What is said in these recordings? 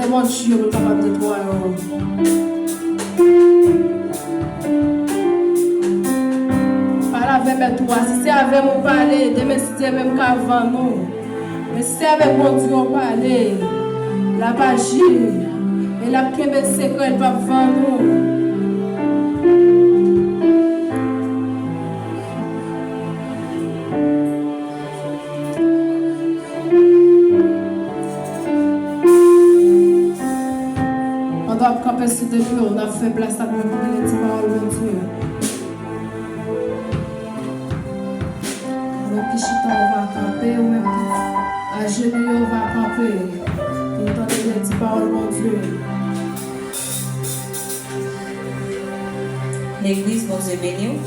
Comment Dieu est capable de toi. Parle avec toi. Si c'est avec moi parler, demain si c'est même qu'avant nous. Mais si c'est avec mon Dieu on parler, la magie et la kebe secret elle va devant nous. On a fait place à nous pour les petits paroles de Dieu. Même qui chita, on va camper, ou même à genoux, on va camper. Et entendre les petits paroles de Dieu. L'église nous est bénie.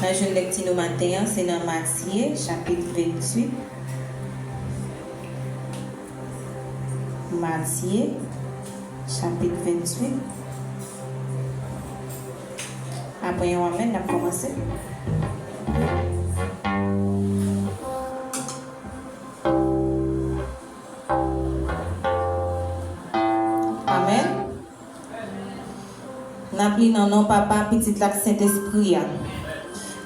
La jeune lecture nous matin, c'est dans Matthieu, chapitre 28. Matthieu, chapitre 28. Après, on va commencer. Amen. N'appelons non non papa petit lac Saint-Esprit.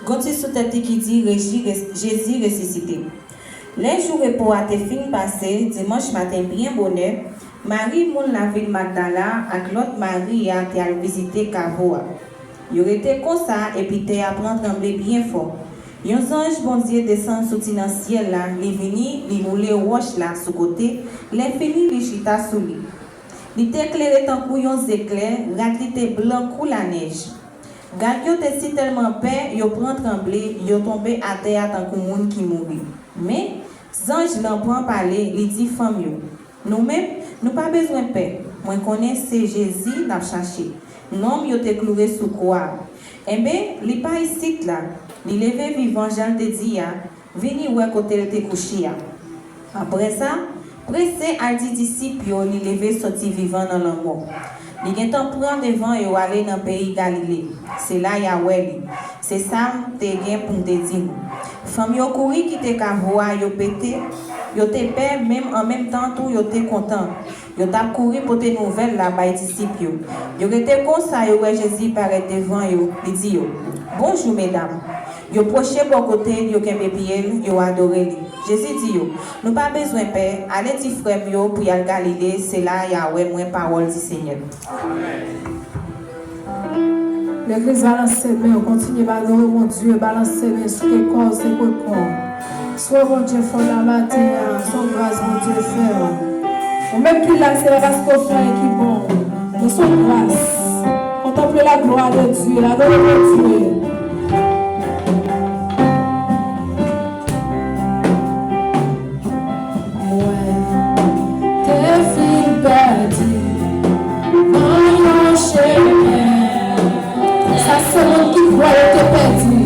Gonti sous tête qui dit Jésus ressuscité. Les jours pour à tes fins passés, dimanche matin bien bonheur, Marie moun la ville Magdala avec l'autre Marie a été visiter Cavoa. Il aurait été comme ça et puis t'es apprend trembler bien fort. Un ange bon Dieu descend sous le ciel là, il vini, il roule roche là sous côté, l'infini il chita sous lui. Il t'éclairé tant couillons éclairs, il blanc cou la neige. Galio te si tellement peur, yo prend trembler, yo tombé à terre tant que monde qui mourit. Mais ange l'en prend parler, il dit femme yo. Nous-mêmes, nous pas besoin de paix. Moi connais c'est Jésus n'a cherché. Non, yo te cloué sous croix. Eh bien, il pas ici là. Il levé vivant Jean te dit vini ouais côté te couché. Après ça, pressé à dit disciples, il levé sorti vivant dans le mort. Il est temps prendre devant et aller dans le pays Galilée. C'est là Yahweh. C'est ça te gain pour te dire. Femme yo couri qui te cavoa yo pété, yo te peur même en même temps tout yo te content. Yo t'a couru pour tes nouvelles là bas disciples yo. Yo était comme ça yo Jésus paraît devant yo, il dit yo. Bonjour mesdames. Yo proché pour côté yo kembe pied yo adoré lui. Jésus dit yo, nous pas besoin père, allez ti frère yo pour y aller Galilée, c'est là Yahweh moi parole du Seigneur. Amen. L'église balance ses mains, on continue à adorer mon Dieu, balance ses mains sur les corps, c'est quoi corps. Soit mon Dieu fait la matin, son grâce, mon Dieu fait. Ou même qu'il a, c'est parce qu'on fait qui bon. Nous sommes grâce. Contemplez la gloire de Dieu, adorez mon Dieu. C'est l'homme qui croit que perdu.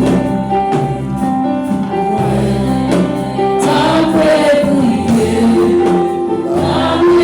Tant que briller, tant que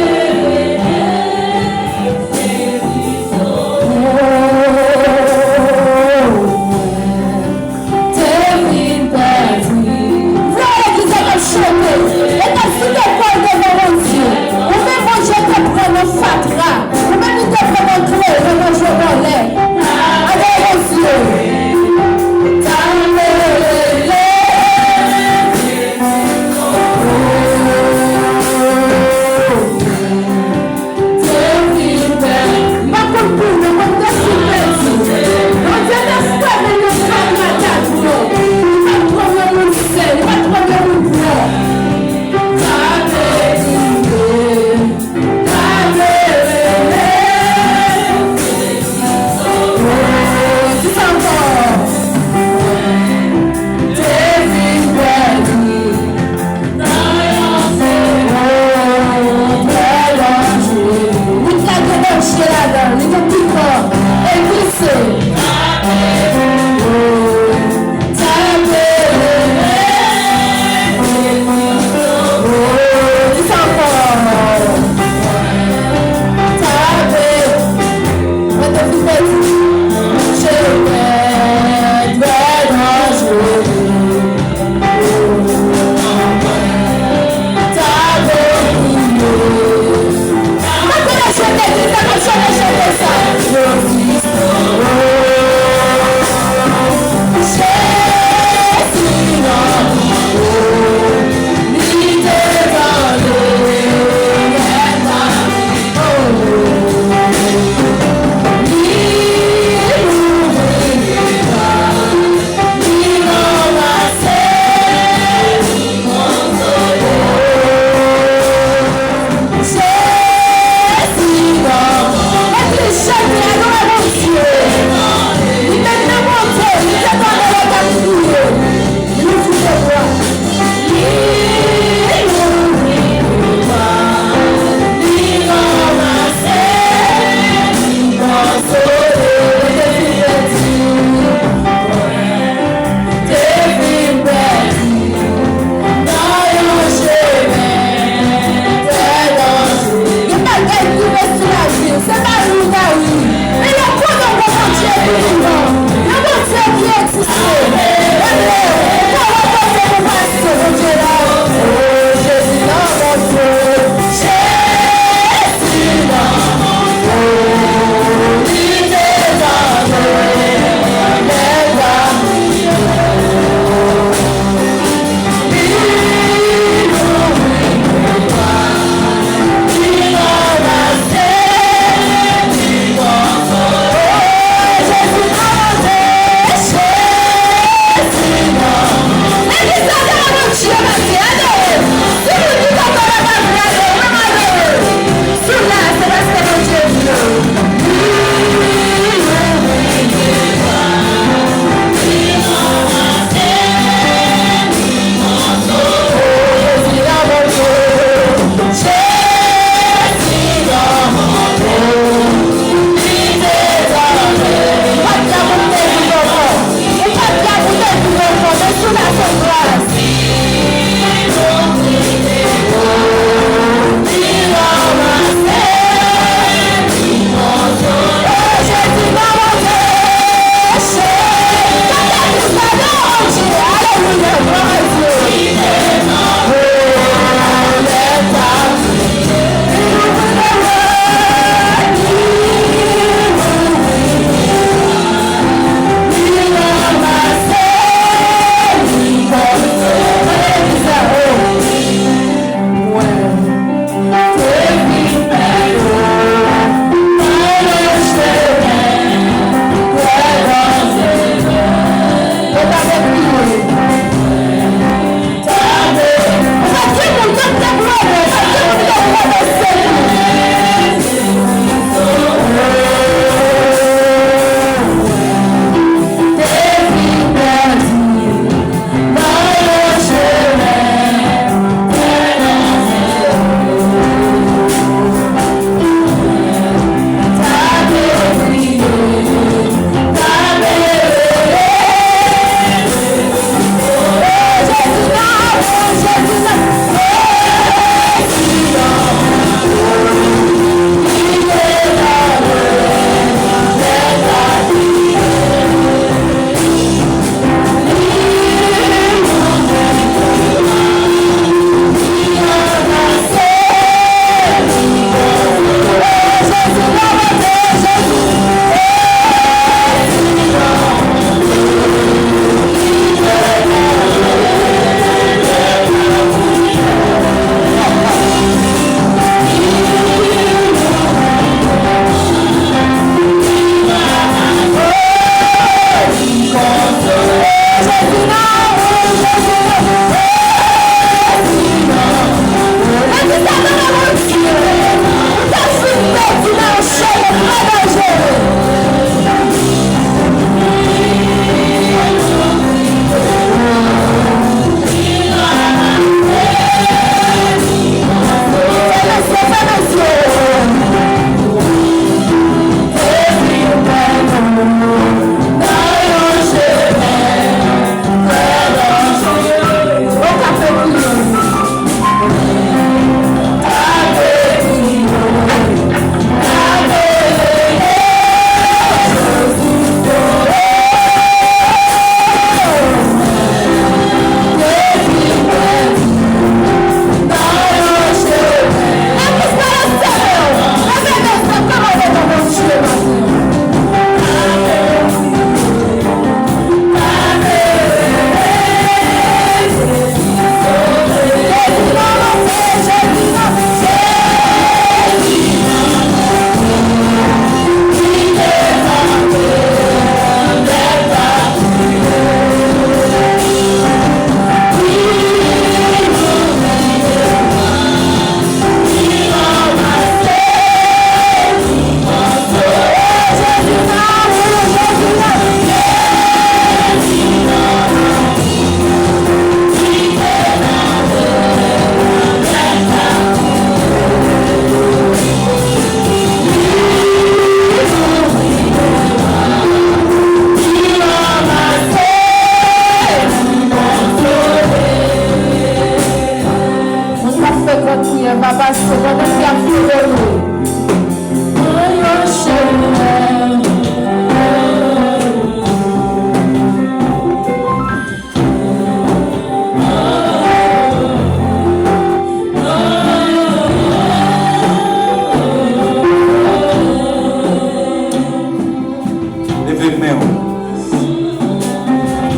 pendant qu'il a fait de nous.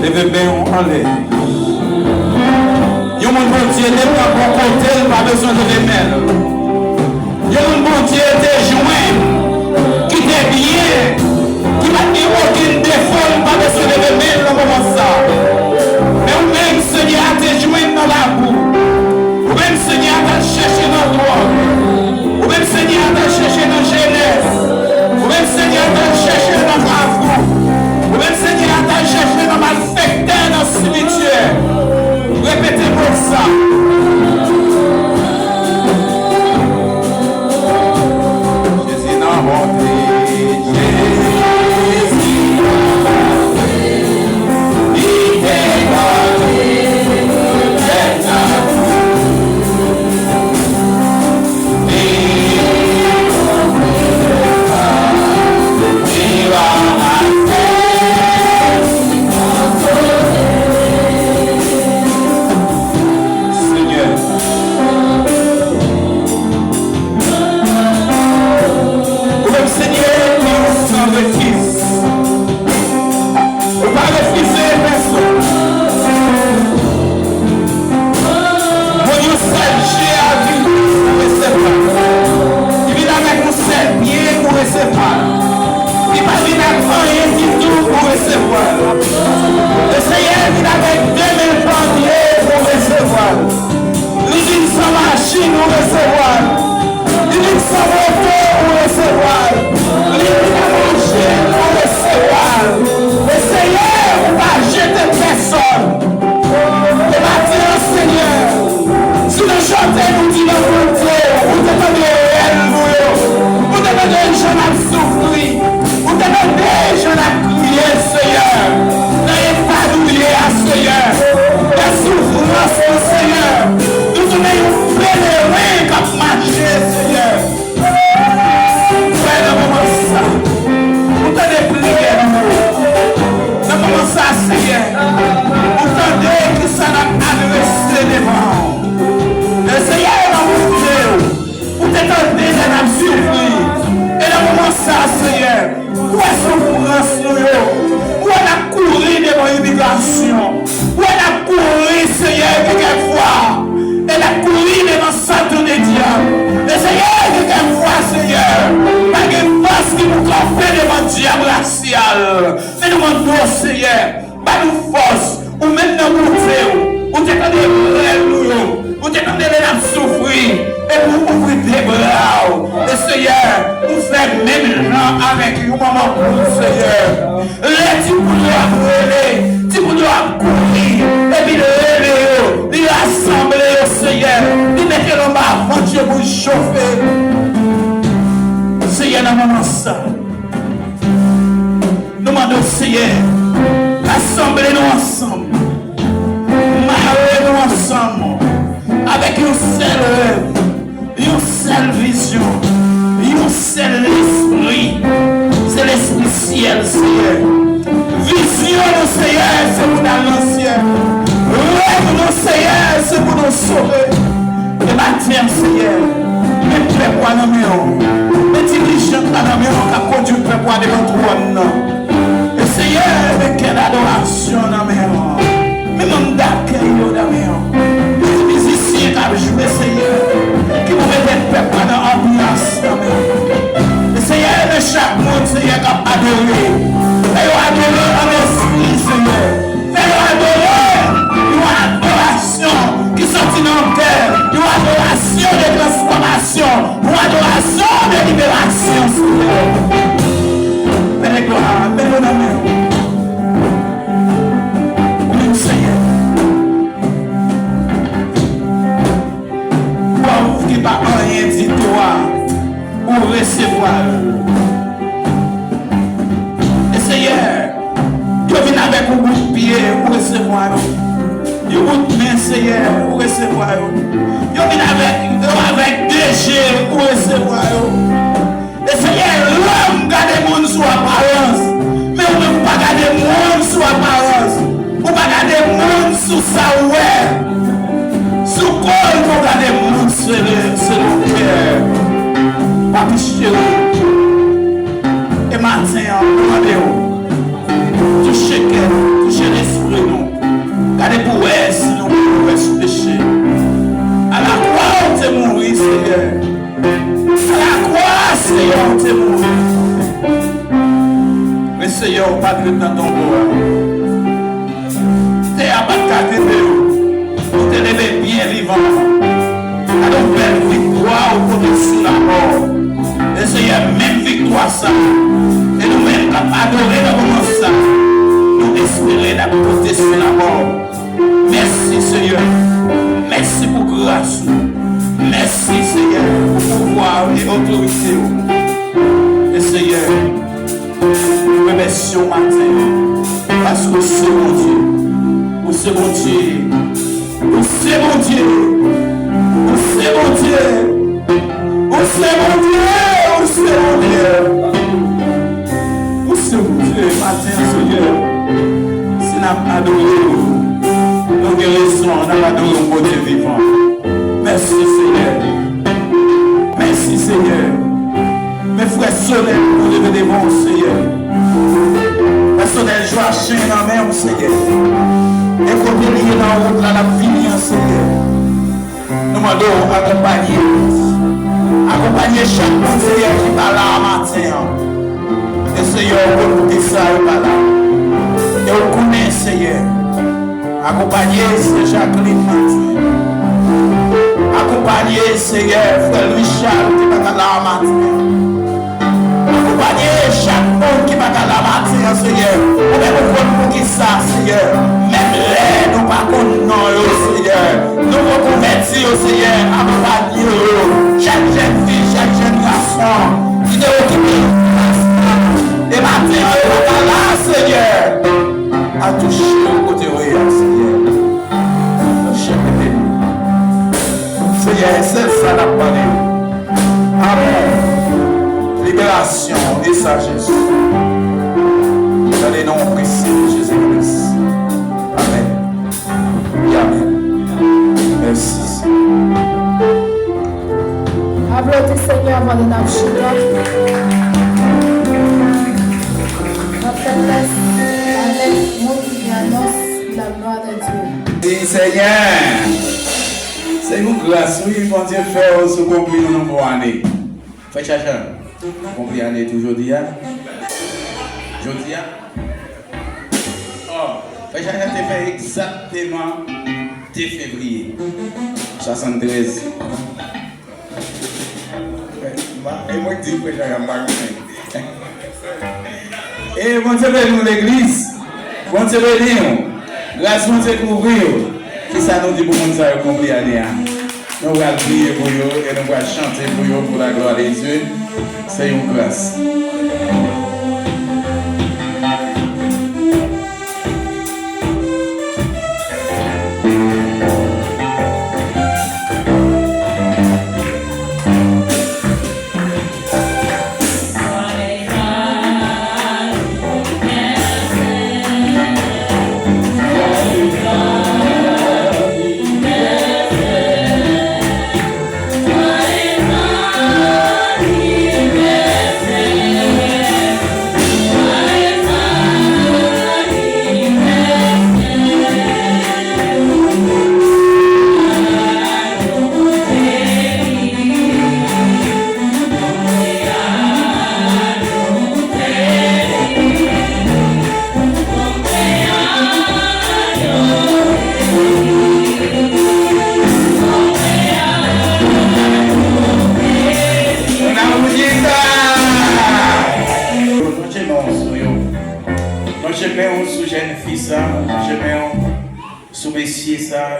Levez bien en l'air. Il y a un bon Dieu n'est pas bon côté, pas besoin de lever. Il y a un bon Dieu était joint, qui était bien, qui n'a aucun défaut, pas besoin de lever le moment ça. Mais ou même Seigneur a été joint dans la boue. Ou même Seigneur a cherché dans le droit. Ou même Seigneur a cherché dans la jeunesse. Ou même Seigneur a cherché dans la boue. Ou même Seigneur a cherché dans ma fête, dans le cimetière. Répétez-moi ça. Jésus n'a montré. Jésus n'a montré. Il est gagné. Seigneur, pour recevoir. Yo vient avec protéger ou recevoir. Et Seigneur, l'homme garde le monde sous apparence. Mais on ne peut pas garder le monde sous apparence. On ne peut pas garder le monde sous sa ouais. Sous quoi on peut garder le monde selon cœur. Papi chéri. Et matin, demandez-vous. Touchez cœur, touchez l'esprit, non. Gardez pour eux si nous pouvons sous péché. À la croix, on t'est mouru, Seigneur. À la croix, Seigneur, on t'est mouru. Mais Seigneur, pas de dans ton bois. T'es à battre de vous. Vous te levez bien vivant. À nos belles victoires au côté sous la mort. Et Seigneur, même victoire ça. Et nous-mêmes, qui adorer dans le moment ça. Nous espérer la côté sur la mort. Merci Seigneur. Merci pour grâce. Merci Seigneur pour pouvoir et autorité. Et Seigneur, nous remercions matin parce que c'est mon Dieu. Vous c'est mon Dieu. Vous c'est mon Dieu. Vous c'est mon Dieu. Vous c'est mon Dieu. Vous c'est mon Dieu. Vous c'est mon Dieu matin Seigneur. Si nous avons adoré nos guérisons, nous avons adoré mon Dieu vivant. Merci Seigneur. Merci Seigneur. Mes frères sonnent pour lever des bons Seigneur. Personnel joie chaîne en main Seigneur. Et qu'on est lié dans la route là, la vie Seigneur. Nous demandons accompagner. Accompagner chaque monde Seigneur qui va là matin. Et Seigneur, on peut ça et pas là. Et on connaît Seigneur. Accompagner c'est Jacqueline matin. Accompagner Seigneur, frère Richard qui va là matin. Accompagner chaque monde qui va là matin, Seigneur. On même pour qui ça, Seigneur. Même les nous pas contre non, Seigneur. Nous nous convertir, Seigneur. Accompagner chaque jeune fille, chaque jeune garçon qui est occupé. Et matin, on va là, Seigneur. À toucher au côté réel, Seigneur. Seigneur, c'est ça la parole. Amen. Libération et sagesse. Dans les noms précis de Jésus-Christ. Amen. Et amen. Merci. Applaudissez Seigneur avant de nous chier. Notre place avec mon qui annonce la gloire de Dieu. Oui, Seigneur. C'est une grâce, oui, mon Dieu, faire ce qu'on prie une nouvelle année. Faites chacha. Compris année aujourd'hui. Aujourd'hui. Oh, faites chacha, tu fait exactement 10 février 73. Et moi, je dis que j'ai un et mon Dieu, nous l'église. Mon Dieu, nous. Grâce, mon Dieu, couvrir. Qui ça nous dit pour nous ça accompli année? Nous allons prier pour eux et nous allons chanter pour eux pour la gloire des Dieu. C'est une grâce.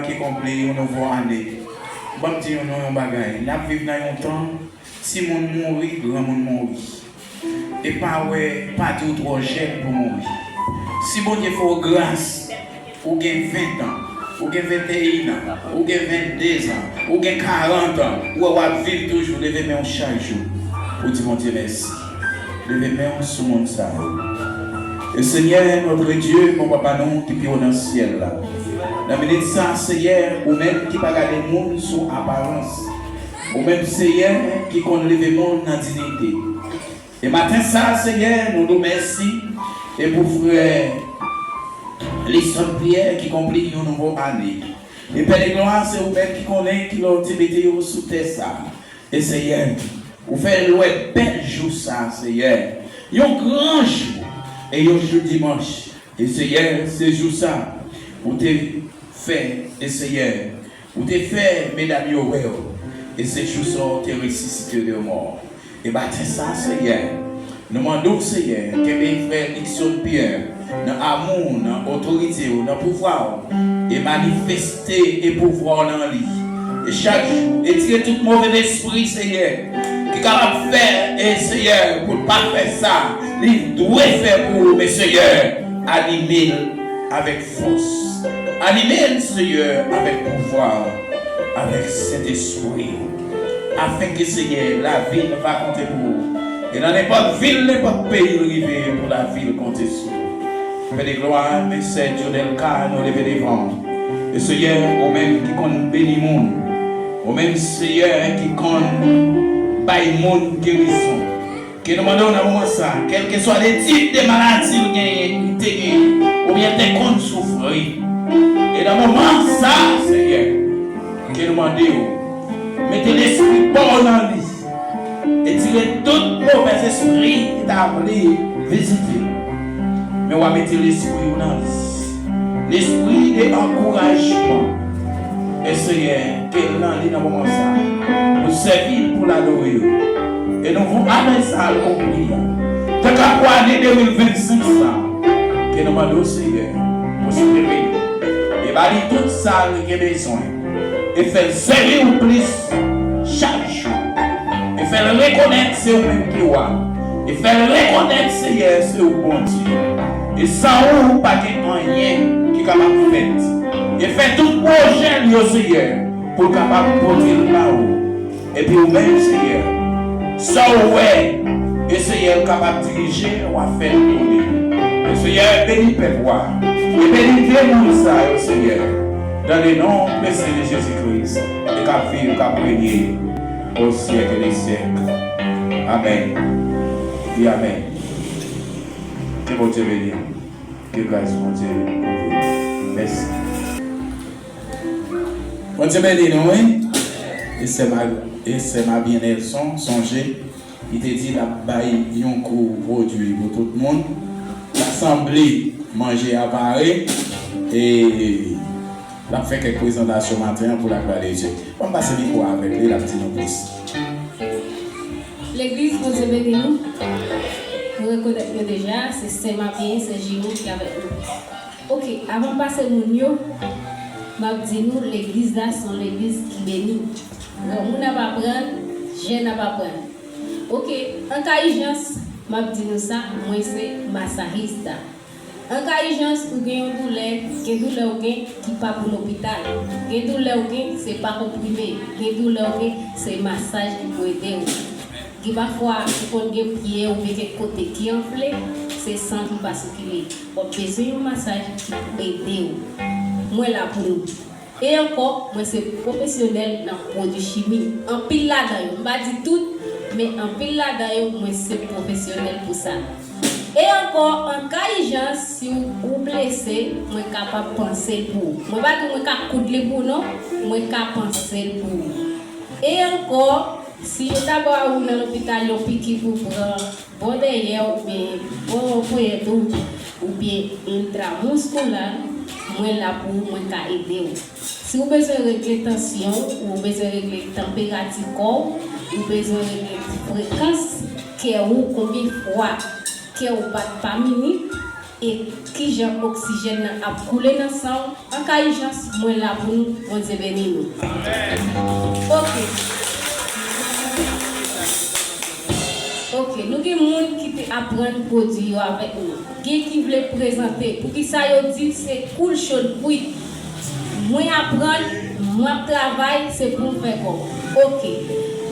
Qui complète une nouvelle année. Bon, je dis un bagage. Nous vivons dans un temps, si mon mourit, grand monde mourit. Et pas tout trop jeune pour mourir. Si bon Dieu fait grâce, ou gagne 20 ans, ou 21 ans, ou 22 ans, ou 40 ans, ou on va vivre toujours, levez main chaque jour. Pour dire mon Dieu merci. Levez main sur mon ça. Et Seigneur, notre Dieu, mon papa, nous qui est dans le ciel là. Dans la minute ça, Seigneur, ou même qui pas garder le monde sous apparence. Ou même Seigneur, qui connaît le monde dans la dignité. Et matin ça, Seigneur, nous nous merci. Et pour frère, les sœurs Pierre qui compliquent une nouvelle année. Et Père de gloire, c'est vous-même qui connaît, qui l'ont été sous terre ça. Et Seigneur, vous faites le bel jour ça, Seigneur. Il y a un grand jour. Et il y a un jour dimanche. Et Seigneur, ce jour ça, vous t'avez fait, et Seigneur, vous t'avez fait, mesdames, et ce jour ça, vous t'avez ressuscité de mort. Et matin ça, Seigneur, nous demandons, Seigneur, que mes frères Nixon Pierre, dans l'amour, dans l'autorité, dans le pouvoir, et manifester et pouvoir dans lui. Et chaque jour, et tirer tout mauvais esprit, Seigneur, qui est capable de faire, et Seigneur, pour ne pas faire ça, il doit faire pour nous, mais Seigneur, animer avec force, animer, Seigneur, avec pouvoir, avec cet esprit, afin que, Seigneur, la vie ne va compter pour vous. Et dans n'importe ville, n'importe pays, arriver pour la ville compter sur vous. Père de gloire, mais c'est Dieu del cas, nous lever devant. Et Seigneur, au même qui compte béni monde, au même Seigneur qui compte bail monde guérison. Que nous demandons dans moment ça, quel que soit les types de maladies ou bien des comptes souffrir. Et dans le moment ça, Seigneur, que nous demandons, mettez l'esprit bon dans lui. Et tirer tout mauvais esprit qui t'a appelé visiter. Mais on va mettre l'esprit dans lui. L'esprit d'encouragement. Et Seigneur, qu'elle n'a dit dans le moment ça, nous servir pour l'adorer. Et nous vous amener ça à l'accomplir. Tant qu'à quoi l'année 2026, que nous demandons, Seigneur, pour se préparer. Et va dire tout ça qui a besoin. Et faire servir au plus chaque jour. Et faire reconnaître c'est vous-même qui est. Et faire reconnaître Seigneur, c'est vous bon Dieu. Et sans vous, pas rien qui est capable de faire. Et faire tout projet, Seigneur, pour capable de porter là-haut. Et puis vous-même, Seigneur, sans vous, et Seigneur, capable de diriger, on va faire le Et Seigneur, bénis Père roi. Et bénis tout ça, Seigneur. Dans le nom de Jésus-Christ. Et qu'à vivre, qu'à régner au siècle des siècles. Amen. Et Amen. Que mon Dieu bénisse. Que grâce mon Dieu. Merci. Mon Dieu bénisse, oui. Et c'est ma bien-aimée songez. Il te dit la baille un coup produit pour tout le monde. L'assemblée manger à Paris. Et la fait quelques présentations matin pour la gloire de Dieu. On va passer le micro avec lui, la petite noblesse. L'église, vous aimez nous. Vous reconnaissez déjà, c'est Saint-Mapien, c'est Gino qui est avec nous. Ok, avant de passer le nous, je dis nous, l'église là, c'est l'église qui bénit. Donc, on n'a pas prendre, je n'ai pas prendre. Ok, en cas d'urgence, je dis nous ça, moi c'est massagiste. En cas d'urgence, vous avez une douleur qui n'est pas pour l'hôpital. Une douleur ce n'est pas comprimé. Une douleur c'est massage qui peut aider. Qui parfois, si on a des pieds ou des côtés qui enflent, c'est sang qui va circuler. On a besoin d'un massage qui peut aider. Moi là pour nous. Et encore, moi c'est professionnel dans le produit chimique. En pile là-dedans, je ne vais pas dire tout, mais en pile là-dedans, moi c'est professionnel pour ça. Et encore, en cas d'urgence, si vous blessez, je suis capable de penser pour vous. Je ne vais pas dire que je suis capable de pour non, je suis capable de penser pour vous. Et encore, si vous d'abord dans l'hôpital, vous piquez pour prendre bon derrière ou bien bon poitou ou bien intramusculaire, je suis là pour vous aider. Si vous avez besoin de régler la tension, ou vous avez besoin de régler la température corps, ou vous avez besoin de régler la fréquence, combien de fois que vous battez par minute et qui j'ai oxygène à couler dans le sang. En cas d'urgence, moi là pour nous, on se bénit nous. Ok, nous avons des gens qui apprennent à produire avec nous. Qui veulent présenter. Pour qui ça dit c'est cool chaud oui. Moi apprendre, moi travail, c'est pour faire quoi? OK.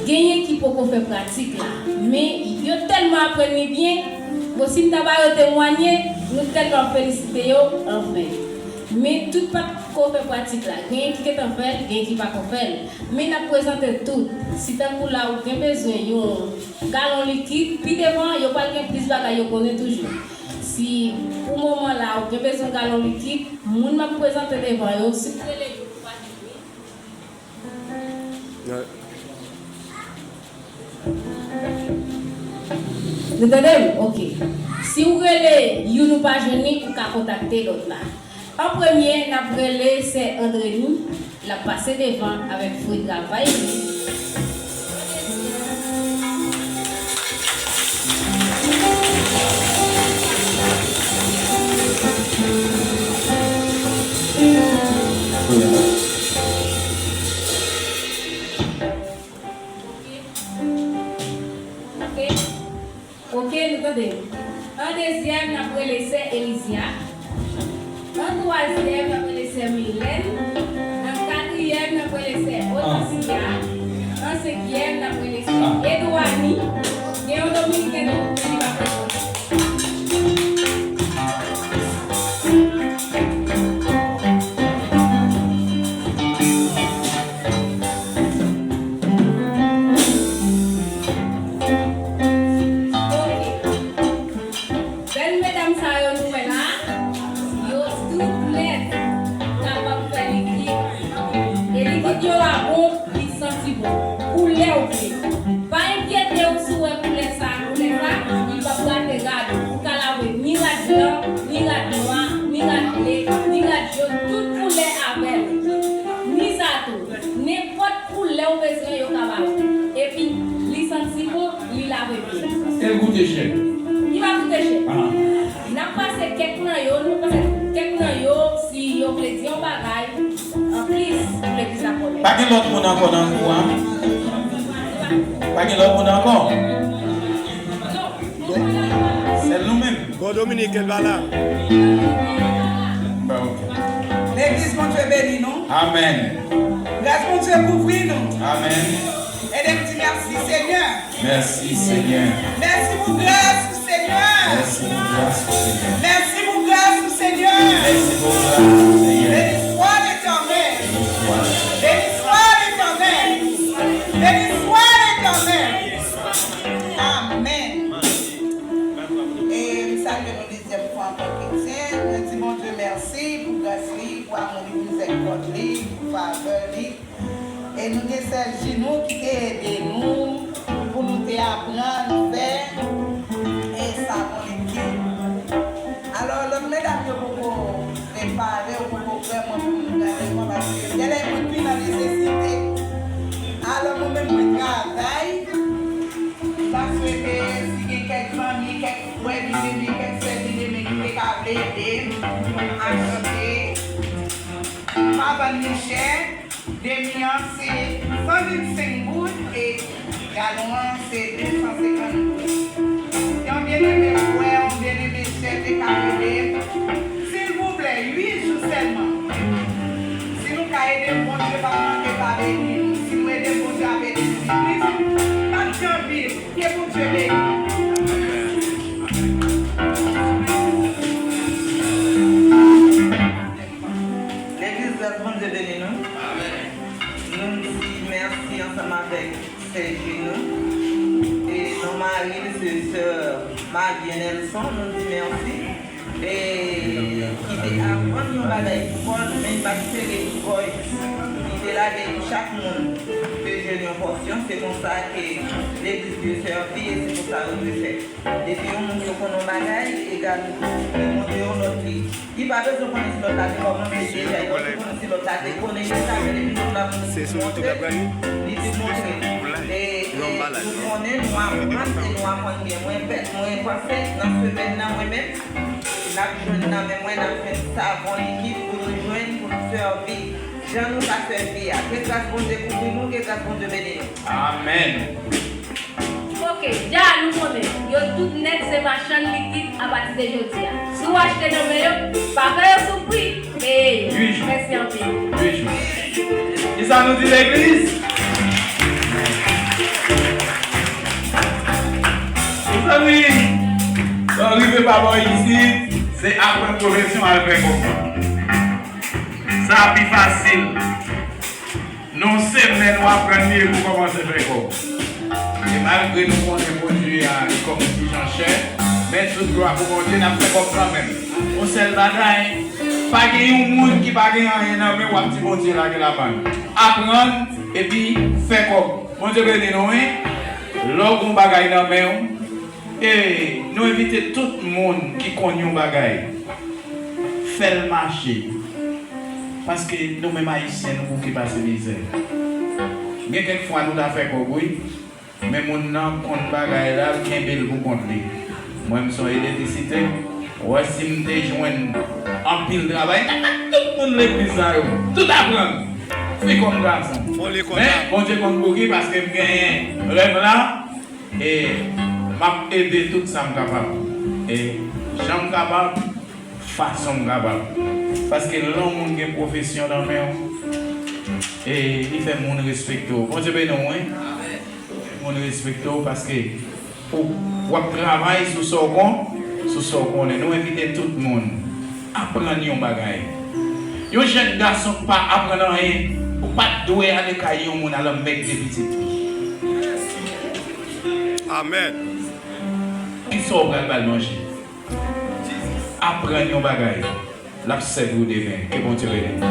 Gagner qui peut faire pratique là. Mais yo tellement apprenez bien, si nous avons témoigné, nous tellement féliciter yo en fait. Mais tout pas qu'on fait pratique là. Gagner qui est en fait, gagner qui pas qu'on fait. Mais nous présenter tout. Si tant pour là ou bien besoin yo galon liquide, puis devant yo pas gain plus bagaille yo connaît toujours. Si pour le moment là, vous avez besoin de galon liquide, moun m'a présenté devant vous. Si vous voulez, vous entendez? Ok. Si vous voulez, vous ne pas gêner, vous pouvez contacter l'autre là. En premier, nous avons c'est Andrény, la passé devant avec fruit de travail. Ok, nous entendons. Un deuxième, nous avons laissé Elisia. Un troisième, nous avons laissé Mylène. Un quatrième, nous avons laissé Otissia. Un cinquième, nous avons laissé Edouani. Et un dominicain qui va faire. Il va coûter cher. N'a passé quelques si on veut dire un bagage en plus pour l'église apôtre. Pas que l'autre monde encore dans le coin. Pas que l'autre monde encore. C'est nous-mêmes. Bon Dominique, elle va là. L'église, mon Dieu béni, non? Amen. Grâce, mon Dieu, couvrir nous. Amen. Et des petits merci, Seigneur. Merci, Seigneur. Merci pour grâce, Seigneur. Merci pour grâce, Seigneur. Merci pour grâce, Seigneur. Merci pour grâce, Seigneur. Béni soit l'Éternel. Béni soit l'Éternel. Béni soit l'Éternel. Amen. Et nous saluons nous deuxième fois en tant que chrétien. Nous disons, mon Dieu, merci pour grâce, pour amour, miséricorde, pour faveur. Et nous sommes nous qui aidé nous pour nous apprendre à faire et ça l'équipe. Alors, mesdames, vous préparer, vous vraiment pour nous donner parce que il y a des gens qui nécessité. Alors, nous-mêmes, nous travaillons. Parce que si il y a quelques familles, quelques frères, quelques sœurs, qui peuvent aider à chanter, Maman Michel. Demi-an, c'est 125 gouttes et galon, c'est 250 gouttes. Et on vient de me voir, on vient de me chef de carrière. S'il vous plaît, 8 jours seulement. Si nous aidons bon Dieu, pas manquer par venir. Si nous aidons bon Dieu avec des surprises, pas de Dieu vivre, que bon Dieu bénisse. L'église de bon Dieu bénisse nous. Nous disons merci ensemble avec Sergio et nos maris, nos sœurs, Marie et Nelson, nous disons merci. Et qui était apprendre nos bagages pour même pas faire les boys, qui était là avec chaque monde de jeune en portion, c'est comme ça que l'église de servir et c'est pour ça que nous faisons. Et puis on montre qu'on nos bagages également, on montre notre vie. Il va besoin de connaître notre tête, comment c'est déjà, il va connaître notre tête, connaître ça, et puis nous l'avons montré. C'est surtout la gagne. Il dit montrer. Et nous connaissons, nous apprenons et nous apprenons bien. Moi, pas fait dans ce semaine moi-même. La jeune n'a même moins fait ça avant l'équipe pour nous joindre, pour nous servir. Jean nous a servi. Que grâce pour découvrir nous, que grâce pour nous bénir. Amen. Ok, déjà nous connaissons. Yo tout net c'est machin liquide à partir de aujourd'hui. Si vous achetez nos meilleurs, pas faire surprise. Et 8 jours. merci un peu. 8 jours. Et ça nous dit l'église? Mes amis, l'arrivée par ici, c'est après profession à faire comme ça. Ça plus facile. Non, c'est mais nous apprenons pour commencer à faire comme. Et malgré nous, on est conduit comme si j'en cherche, mais tout droit pour continuer, on a fait comme ça même. On sait le bagaille. Pas qu'il y ait un monde qui n'a pas rien dans le même petit bon Dieu là qui la banque. Apprendre et puis faire comme. Bon Dieu béni nous, l'autre bagaille dans le même. Et nous invitons tout le monde qui connaît un bagaille. Faire le marché. Parce que nous-mêmes haïtiens, nous qui passons misère. Il y a quelquefois nous avons fait comme oui. Mais mon nom compte bagaille là, qui est belle pour compter. Moi, je suis électricité. Ouais, si je me joins en pile de travail, tout le monde l'église là, tout apprendre. C'est comme garçon. Mais bon Dieu compte pour qui parce que je gagne rêve là et m'a aidé tout ça capable. Et j'en capable, façon capable. Parce que l'homme qui a une profession dans le monde et il fait mon respect. Bon Dieu béni nous. On respecte parce que pour travailler sur ce qu'on est, nous invitons tout le monde à apprendre un bagage. Les jeunes garçons ne pas apprendre rien, ou pas douer à l'écaille au monde à le mec des petits. Amen. Qui sont au bal manger. Apprendre un bagage. L'absède ou des vins. Que bon Dieu bénisse.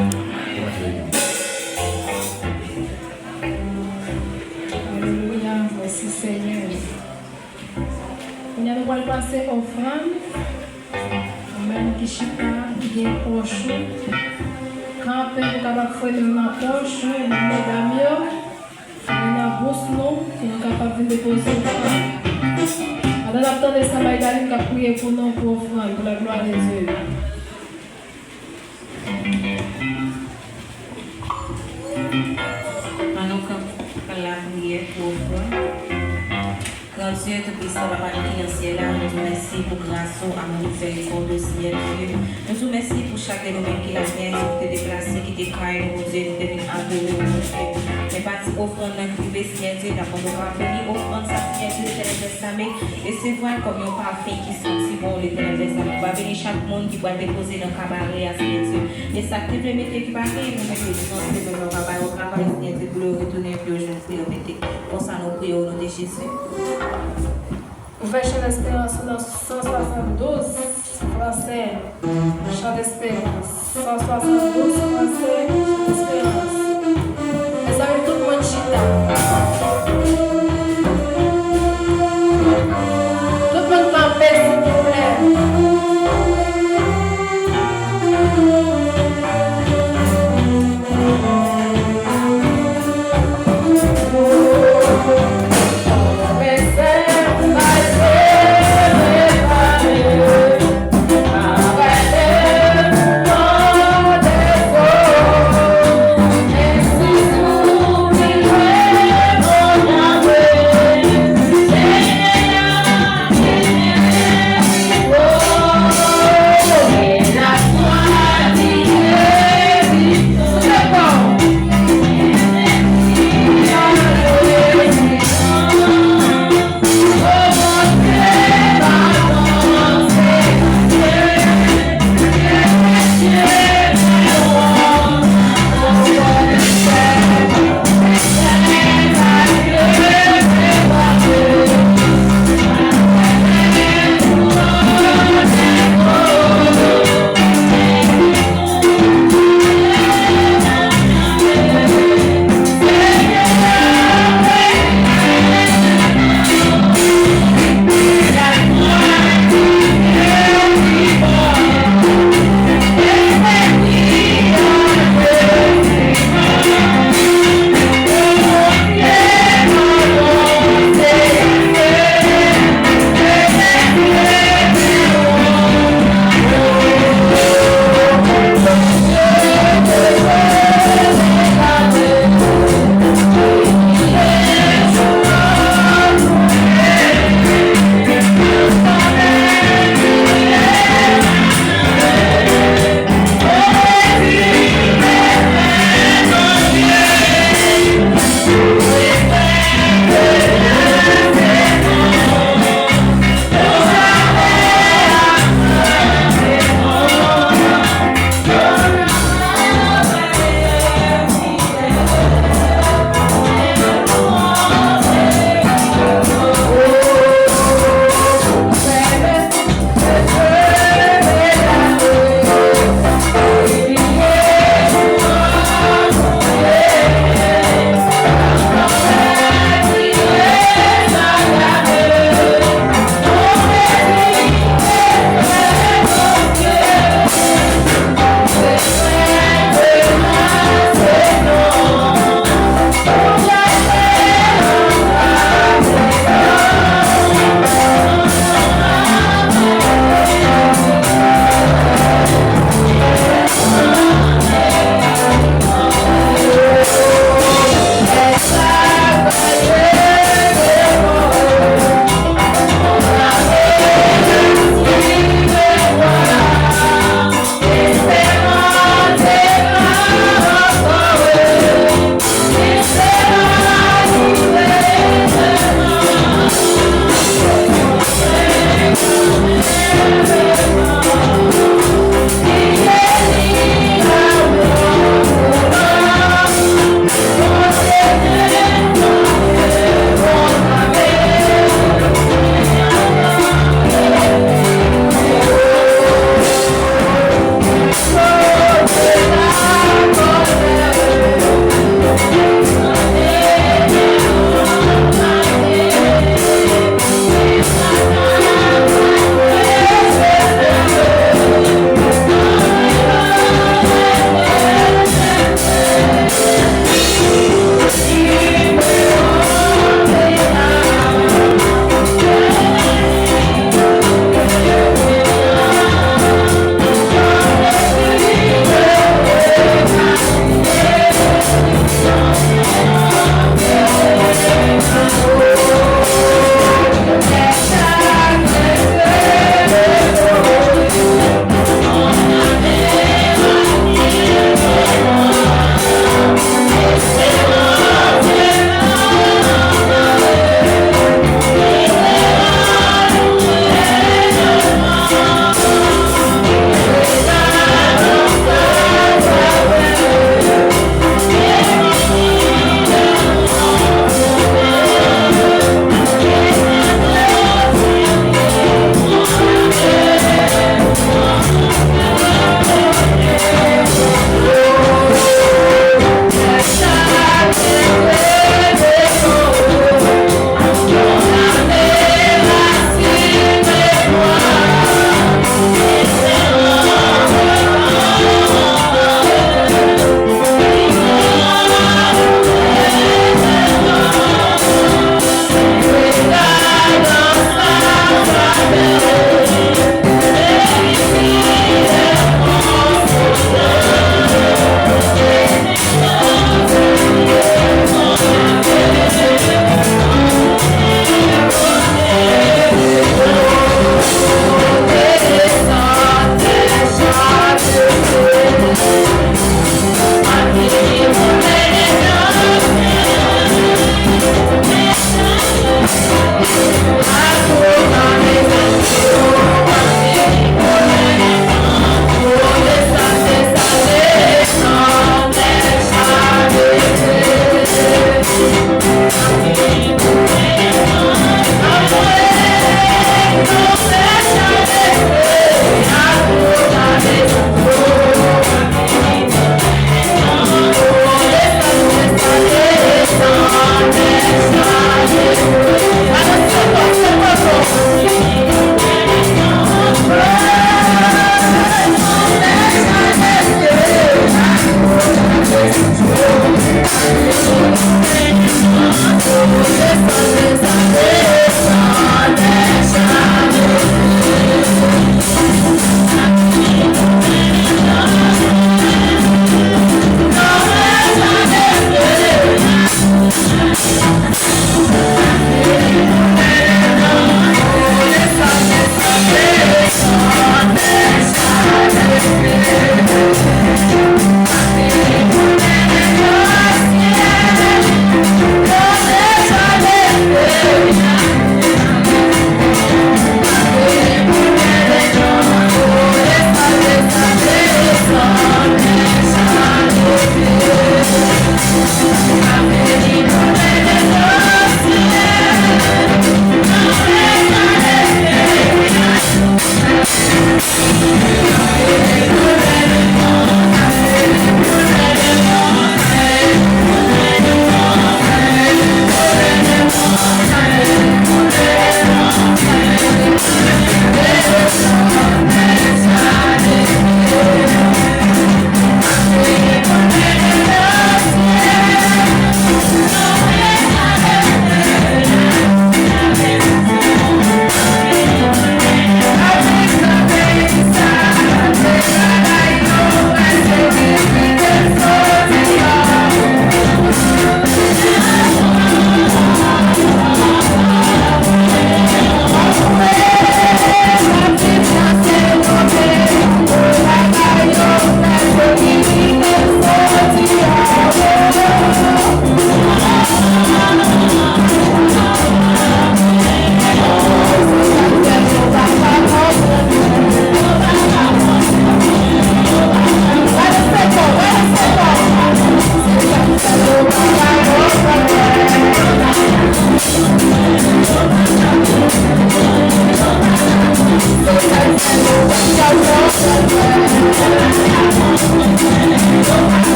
Merci Seigneur. On va passer offrande. Même qui chita, qui est poche. Quand on est capable de faire une poche, une madame, une bourse, qui est capable de déposer offrande. Alors, l'attente de Samaï Dalim qui a prié pour nous pour offrande, pour la gloire de Dieu. Pendant qu'on la prière pour offrande. Grand Dieu, Tout-Puissant, Papa qui est en ciel, nous te remercions pour grâce à mon miséricorde au ciel, Dieu. Nous te remercions pour chaque élément qui l'a bien, qui t'est déplacé, qui t'est caillé, mon Dieu, qui t'est venu adorer, mon Dieu. Mais pas si offrande dans le privé, Seigneur Dieu, d'abord nous va venir offrande ça, Seigneur Dieu, l'éternel Testament. Et c'est vrai comme un parfum qui sentit bon, l'éternel Testament. Va venir chaque monde qui va déposer dans le cabaret à Seigneur Dieu. Et ça, tu peux mettre qui va venir, nous mettons les gens qui vont au cabaret, Seigneur Dieu, pour le retourner, puis le jour, pour le mettre. Pour ça, nous prions au nom de Jésus. Ouvert Chant d'Espérance dans 172, français, Chant d'Espérance, 172, français, Chant d'Espérance. Les amis, tout le monde chita. Tout le monde campé, s'il vous plaît. Merci.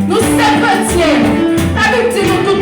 Nous sommes chrétiens. La Bible dit nous tout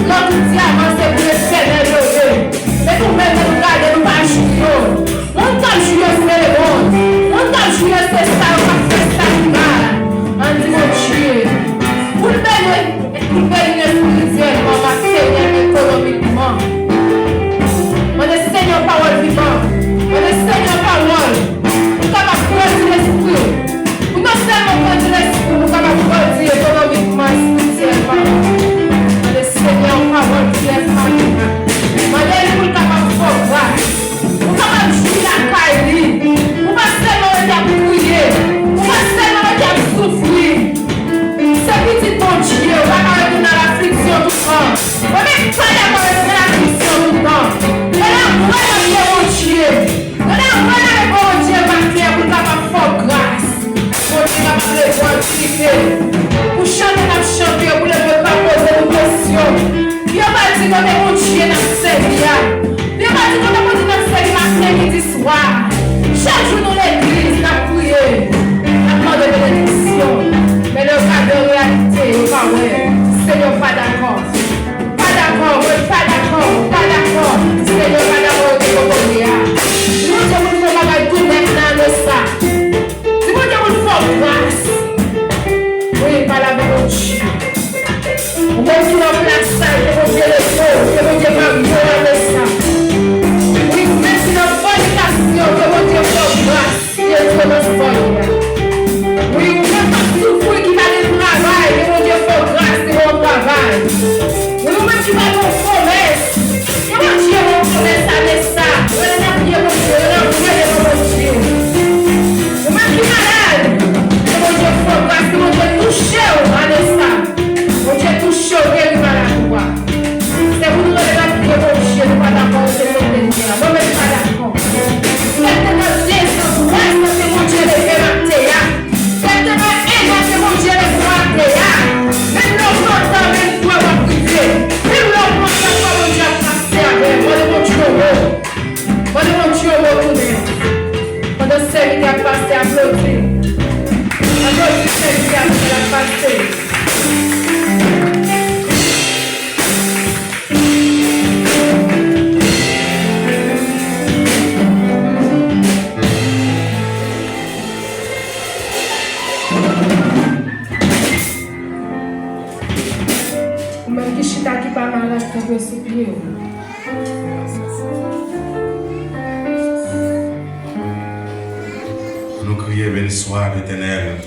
que béni soit l'Éternel.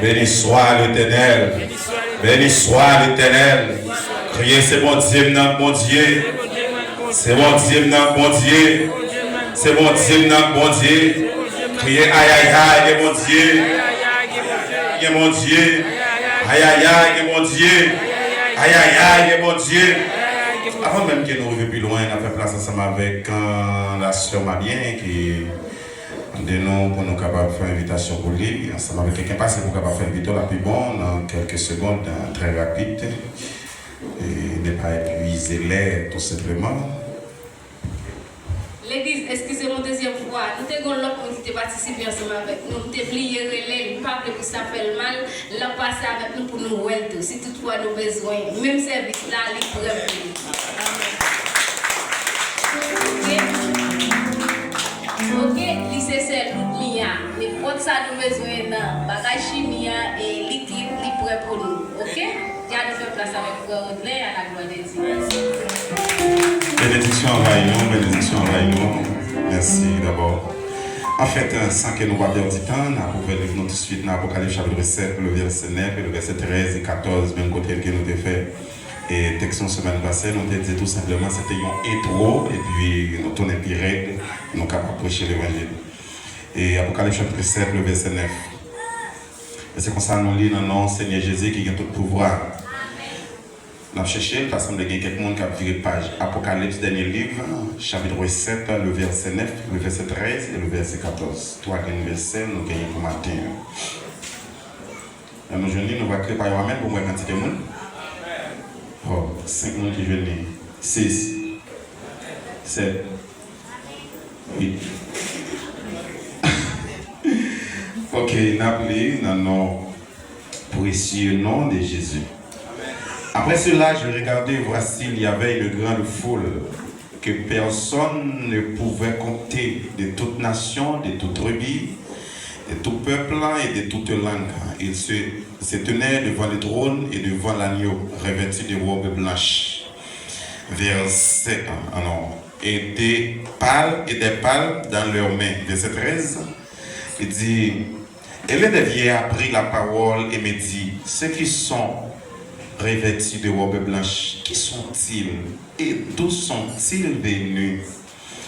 Béni soit l'Éternel. Béni soit l'Éternel. Criez, c'est bon Dieu, notre bon Dieu. C'est bon Dieu, notre bon Dieu. C'est bon Dieu, notre bon Dieu. Criez, aïe aïe aïe, mon Dieu. Aïe mon Dieu. Aïe aïe aïe, mon Dieu. Aïe aïe aïe, mon Dieu. Avant même que nous arrivions plus loin, on a fait place ensemble avec la sœur Malien qui de nous pour nous capables de faire une invitation pour lui. Ensemble avec quelqu'un passé pour capable faire une vidéo la plus bonne en quelques secondes, très rapide. Et ne pas épuiser l'air tout simplement. L'église, excusez-moi deuxième fois, nous avons l'autre qui participé ensemble avec nous, nous avons plié relais, pas pour ça fait mal, l'a passé avec nous pour nous voir tout, si toutefois nous avons besoin, même service là, il pourrait Ok, lycée tout mia, mais pour ça nous besoin d'un bagage chimie et liquide, il pourrait pour nous, ok? Gardez faire place avec Frère Audley à la gloire de Dieu. Bénédiction envahit nous, bénédiction envahit nous. Merci d'abord. En fait, sans que nous perdre du temps, nous pouvons lire tout de suite dans l'Apocalypse chapitre 7, le verset 9 et le verset 13 et 14, même côté que nous avons fait. Et texte semaine passée, nous avons dit tout simplement c'était un intro et puis nous tournons pirate, nous sommes capables de prêcher l'évangile. Et Apocalypse chapitre 7, le verset 9. Et c'est comme ça nous lisons dans le nom Seigneur Jésus qui a tout pouvoir. Nous avons cherché, parce qu'il y a quelqu'un qui a viré page. Apocalypse, dernier livre, chapitre 7, le verset 9, le verset 13 et le verset 14. Trois versets, nous gagnons pour matin. Et nous jeunes, nous allons créer par nous-mêmes pour voir quantité de monde. Oh, 5 personnes qui viennent. 6, 7, 8. Ok, nous appelons dans le précieux nom de Jésus. Après cela, je regardais, voici, il y avait une grande foule que personne ne pouvait compter, de toute nation, de toute tribu, de tout peuple et de toute langue. Ils se tenaient devant le trône et devant l'agneau, revêtus de robes blanches. Verset 1, et des palmes dans leurs mains. Verset 13, il dit, et l'un des vieillards a pris la parole et me dit, ceux qui sont revêtus de robes blanches, qui sont-ils et d'où sont-ils venus?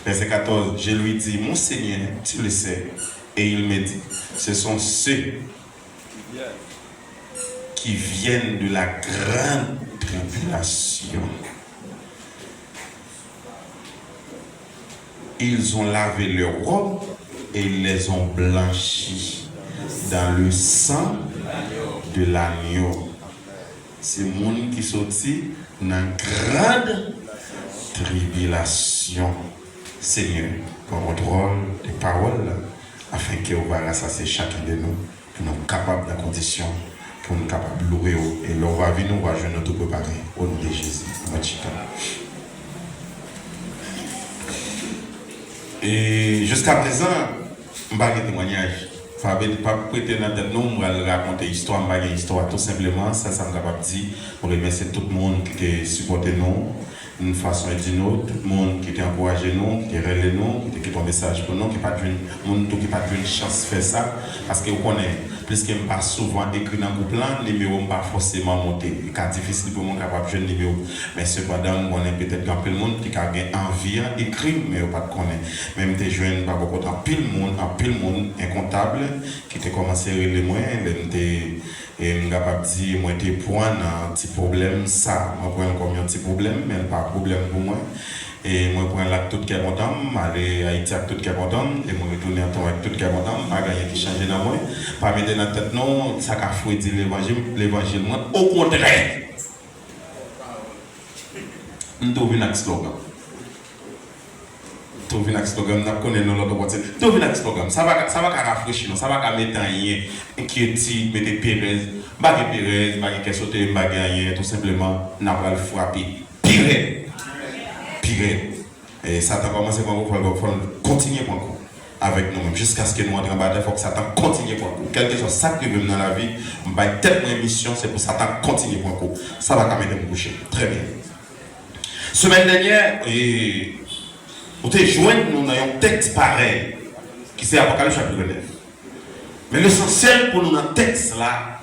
Verset 14, je lui dis, mon Seigneur, tu le sais. Et il me dit, ce sont ceux qui viennent de la grande tribulation. Ils ont lavé leurs robes et ils les ont blanchis dans le sang de l'agneau. C'est le monde qui sortit dans une grande tribulation. Seigneur, pour contrôle des paroles, afin que vous va rassasier chacun de nous, que nous sommes capables de la condition, que nous sommes capables de louer. Et l'on va venir, nous va jouer tout préparé. Au nom de Jésus. Et jusqu'à présent, je n'ai pas de témoignage. Je ne vais pas prêter dans tête, nous, je vais raconter l'histoire, je vais raconter l'histoire tout simplement. Ça, ça me capable de dire. Je remercie tout le monde qui a supporté nous, d'une façon et d'une autre. Tout le monde qui a encouragé nous, qui a relais nous, qui a écrit un message pour nous, qui n'a pas eu une chance de faire ça. Parce que vous connaissez, puisque je ne pas souvent écrit dans le groupe là, les numéros ne pas forcément monter. C'est difficile pour moi capable de jouer le numéro. Mais cependant, on est peut-être dans le monde qui a envie d'écrire, mais on ne pas connaître. Même des jeunes, pas beaucoup en pile monde incontable, qui a commencé à relever moi, et je capable de dire, moi, j'étais point un petit problème, ça, moi, je prends comme un petit problème, mais pas un problème pour moi. Et moi, je prends là tout qui est content, aller à Haïti avec tout qui est content, et moi, retourner à toi avec tout qui est content, pas gagner qui change dans moi, pas mettre dans la tête, non, ça a fait dire l'évangile, moi, au contraire. Nous devons un slogan. Nous devons un slogan, nous connaissons l'autre côté. Nous devons un slogan, ça va rafraîchir, ça va mettre un inquiétude, mettre Pérez, baguer qu'elle saute, baguer tout simplement, n'a pas le frapper. Pire. Et Satan commence par continuer avec nous-mêmes jusqu'à ce que nous entrions en bataille. Il faut que Satan continue pour nous. Quelque chose ça qui veut dans la vie, telle mission, c'est pour Satan continuer pour nous. Ça va quand même me coucher. Très bien. Semaine dernière, vous avez joint nous dans un texte pareil qui c'est Apocalypse chapitre 9. Mais l'essentiel pour nous dans le texte là,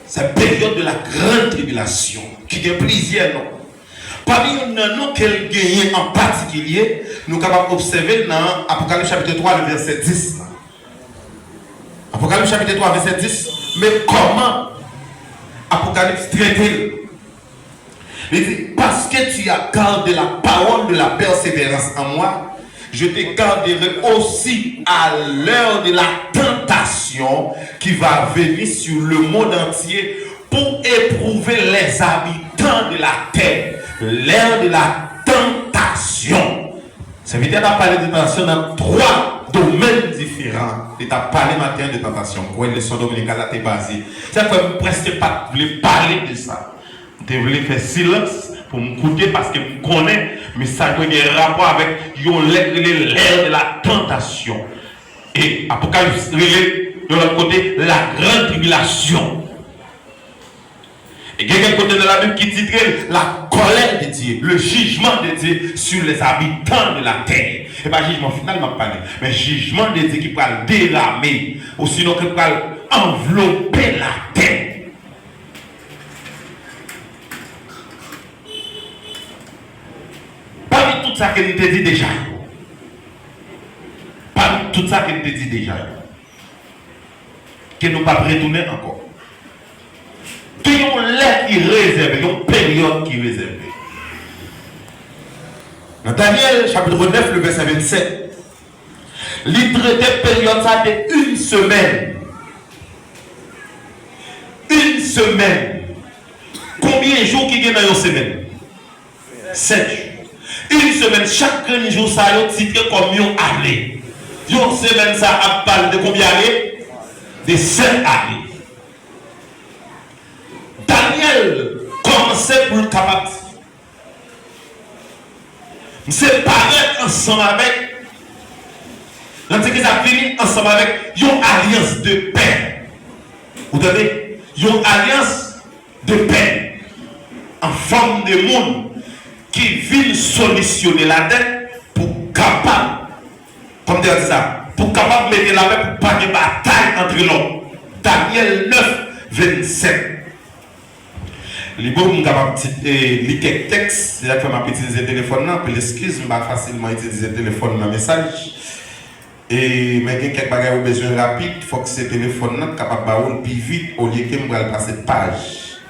c'est la période de la grande tribulation, qui est plusieurs noms. Parmi les noms qu'elle gagne en particulier, nous sommes capables d'observer dans Apocalypse chapitre 3, le verset 10. Apocalypse chapitre 3, verset 10. Mais comment Apocalypse traite? Il dit, parce que tu as gardé la parole de la persévérance en moi, je te garderai aussi à l'heure de la tentation qui va venir sur le monde entier pour éprouver les habitants de la terre. L'heure de la tentation. Ça veut dire qu'on a parlé de tentation dans 3 domaines différents. Et tu as parlé matin de tentation. Quoi, les leçons dominicales là, t'es basé. C'est que je presque pas voulais parler de ça. Je voulais faire silence pour m'écouter parce que je connais, mais ça a un rapport avec l'ère de la tentation. Et Apocalypse, de l'autre côté, la grande tribulation. Et il y a quelqu'un côté de la Bible qui titre la colère de Dieu, le jugement de Dieu sur les habitants de la terre. Et pas jugement final, m'a parlé, mais jugement de Dieu qui va le déramer, ou sinon qui va envelopper la terre. Parmi tout ça qu'elle te dit déjà. Parmi tout ça qu'elle te dit déjà. Que nous ne pas retourner encore. Qui ont l'air qui réserve, qui ont une période qui réserve. Dans Daniel, chapitre 9, le verset 27, il traite période ça de 1 semaine. 1 semaine. Combien de jours qui gagnent dans une semaine? 7 jours. 1 semaine, chaque jour, ça a titré comme une année. Une semaine, ça a parlé de combien d'années? De 7 années. Daniel commençait pour le capable. Il s'est parlé ensemble avec. L'Antiquité a fini ensemble avec une alliance de paix. Vous savez, une alliance de paix en forme de monde qui vient solutionner la dette pour capable, comme dire ça, pour capable de mettre la paix pour pas de bataille entre l'homme. Daniel 9, 27. Les beaux sont capables de lire quelques textes. C'est là que je vais utiliser le téléphone. Puis l'excuse, je vais facilement utiliser le téléphone dans le message. Et mais il y a quelques bagages besoin rapide. Il faut que ce téléphone soit capable de parler plus vite au lieu que je vais passer de page.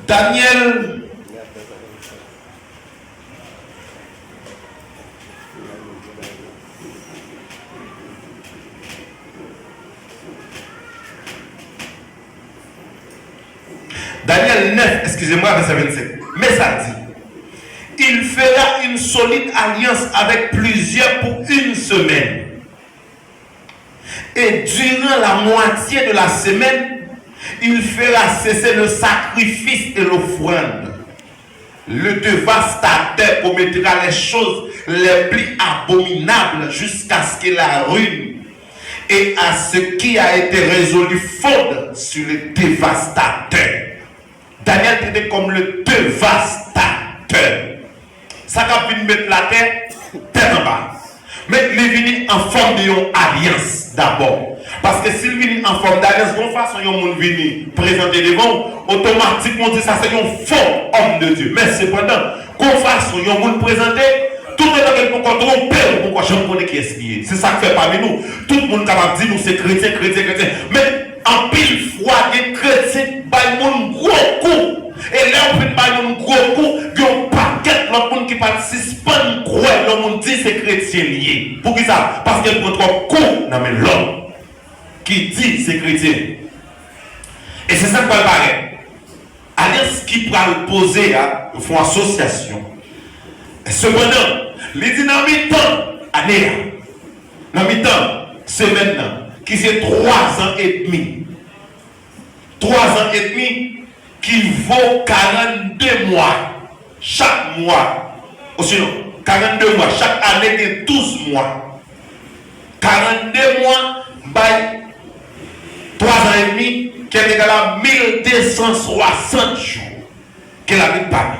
Daniel. Daniel 9, excusez-moi, verset 27. Mais ça dit, il fera une solide alliance avec plusieurs pour 1 semaine. Et durant la moitié de la semaine, il fera cesser le sacrifice et l'offrande. Le dévastateur commettra les choses les plus abominables jusqu'à ce que la ruine et à ce qui a été résolu fonde sur le dévastateur. Daniel était comme le dévastateur. Ça a pu mettre la terre en bas. Mais il est venu en forme d'une alliance d'abord. Parce que s'il vient en forme d'alliance, de façon il vient présenter devant, automatiquement dit ça c'est un faux homme de Dieu. Mais cependant, qu'on façon il vient présenter, tout le monde peut tromper, pourquoi je ne connais qui est-ce qui est. C'est ça que fait parmi nous. Tout le monde capable de dire nous c'est chrétien. Mais en pile fois, les chrétiens baillent mon gros coup. Et là, on fait bailler mon gros coup, il y a un paquet de monde qui participe pas de croire, l'homme dit c'est chrétien lié. Pour qui ça? Parce qu'il prend trop coup dans l'homme qui dit c'est chrétien. Et c'est ça qu'on va parler. Alliance qui peut le poser, ils font association. Et cependant, les dynamites année, dans mi-temps, c'est maintenant. Qui c'est 3 ans et demi. 3 ans et demi qui vaut 42 mois. Chaque mois. Ou sinon, 42 mois. Chaque année de 12 mois. 42 mois, by 3 ans et demi, qui est égal à 1260 jours. Qu'elle a dit parmi.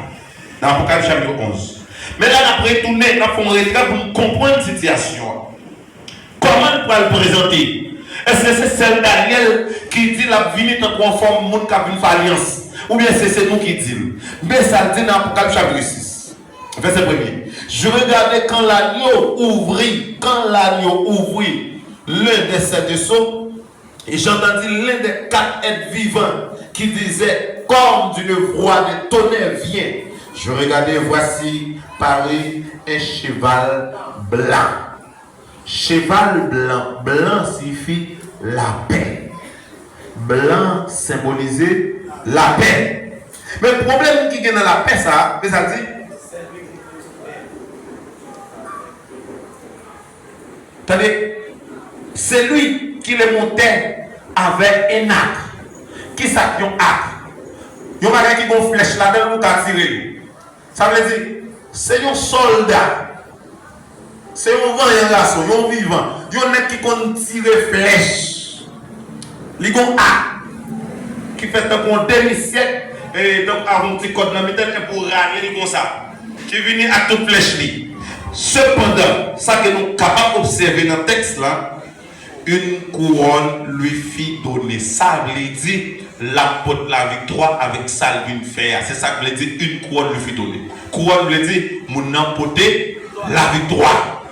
Dans l'Apocalypse chapitre 11. Mais là, après tourner, nous avons un retrait pour comprendre la situation. Comment on peut le présenter? Est-ce que c'est celle Daniel qui dit la vie en conforme monde qui a une alliance? Ou bien c'est nous qui dit? Mais ça dit dans Apocalypse chapitre 6, verset 1er. Je regardais quand l'agneau ouvrit l'un des sept sceaux, et j'entendis l'un des 4 êtres vivants qui disait, comme d'une voix de tonnerre vient. Je regardais, voici paru un cheval blanc. Cheval blanc. Blanc signifie la paix. Blanc symbolisait la paix. Mais le problème qui est dans la paix, ça dit, c'est lui qui le montait avec un arc. Qui ça qui a un arc? Il y a un qui a une flèche là-dedans pour tirer. Ça veut dire, c'est un soldat. C'est un vaillant garçon, un vivant. Il y a un qui compte tirer flèche. Il y a un arc qui fait un demi-siècle. Et donc, avant un petit code dans le pour râler comme ça. Qui vient à toute flèche. Cependant, ça que nous sommes capables d'observer dans le texte là, une couronne lui fit donner. Ça veut dire l'apôtre la victoire avec ça lui faire. C'est ça que veut dire une couronne lui fit donner. Couronne veut dire mon emporter la victoire.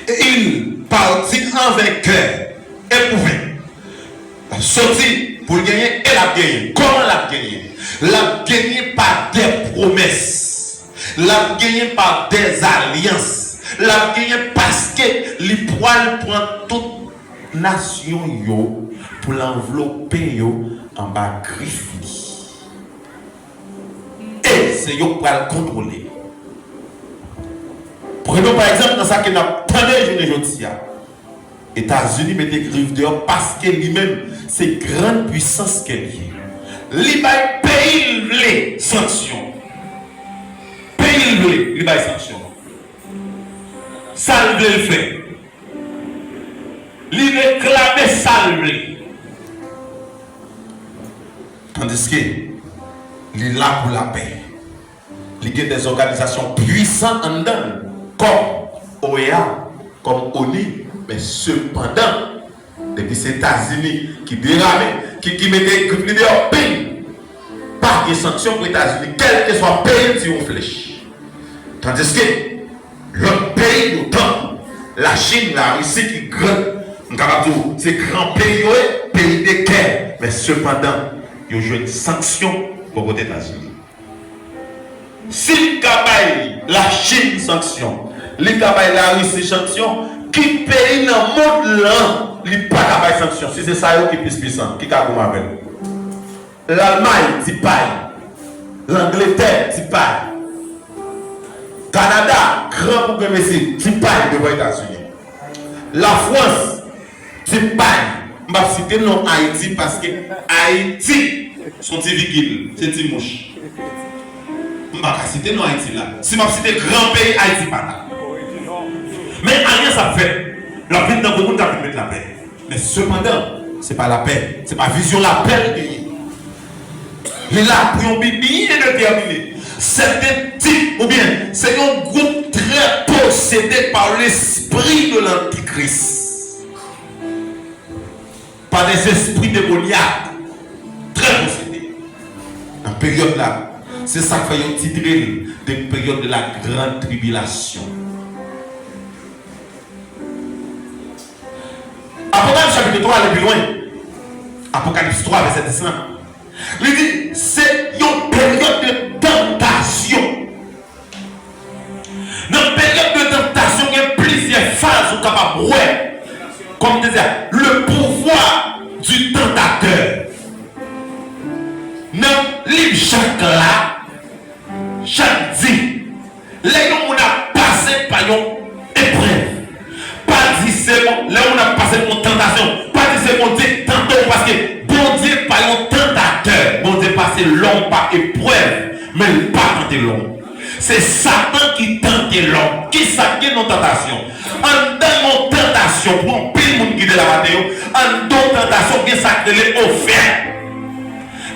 Et il partit en vainqueur, éprouvé. Sorti pour gagner, elle a gagné. Comment l'a gagné? L'a gagné par des promesses. L'a gagné par des alliances. L'a gagné parce que les poils prennent toute nation yo pour l'envelopper yo en bas griffe. Et c'est yo pour le contrôler. Prenons par exemple dans ça que nous avons aujourd'hui. États-Unis mettent des griffes dehors parce que lui-même c'est grande puissance qu'elle est. Li bay pays les sanctions. Pays les bay sanctions. Ça le fait. Li réclame ça le. Tandis que li là pour la paix. Il y a des organisations puissantes en dedans comme OEA, comme ONU, mais cependant depuis les États-Unis qui déramaient, qui mettaient griffes dehors, pas de sanctions pour les États-Unis, quel que soit le pays qui ont flèche. Tandis que l'autre pays d'autant, la Chine, la Russie qui grand, c'est grand pays, pays de guerre, mais cependant, ils ont joué une sanction pour les États-Unis. Si la Chine sanction, la Russie sanction, qui pays dans le monde là, il n'y a pas de sanction. Si c'est ça qui est plus puissant, qui est avec l'Allemagne, c'est pas. L'Angleterre, c'est pas. Canada, grand pour que c'est pas devant les États-Unis. La France, c'est pas. Je vais citer non Haïti parce que Haïti, sont des vigiles, c'est des mouches. Je vais citer non Haïti là. Si je vais citer grand pays, Haïti pas là. Mais rien ça fait. La vie dans le monde a pu mettre la paix. Mais cependant, ce n'est pas la paix. Ce n'est pas vision la paix de Dieu. Il est là pour un bien déterminé. C'est un type, ou bien, c'est un groupe très possédé par l'esprit de l'Antichrist. Par des esprits démoniaques. Très possédés. Dans la période là, c'est ça qui fait un titre de période de la grande tribulation. Apocalypse chapitre 3, aller plus loin. Apocalypse 3, verset 19. Il dit, c'est une période de tentation. Dans la période de tentation, il y a plusieurs phases où capable de voir. Comme je disais, le pouvoir du tentateur. Dans le livre Jacques là, Jacques dit, les gens ont passé par une épreuve. Pas dit c'est bon, là on a passé pour tentation. Pas dit c'est bon Dieu tantôt parce que bon Dieu pas un tentateur. Bon Dieu passe l'homme par épreuve, mais il pas tenter l'homme. C'est Satan qui tente l'homme. Qui s'acquiert nos tentations. En dans nos tentations, pour un pile monde qui est la bataille, en dans tentation, qui s'acquiert les offertes.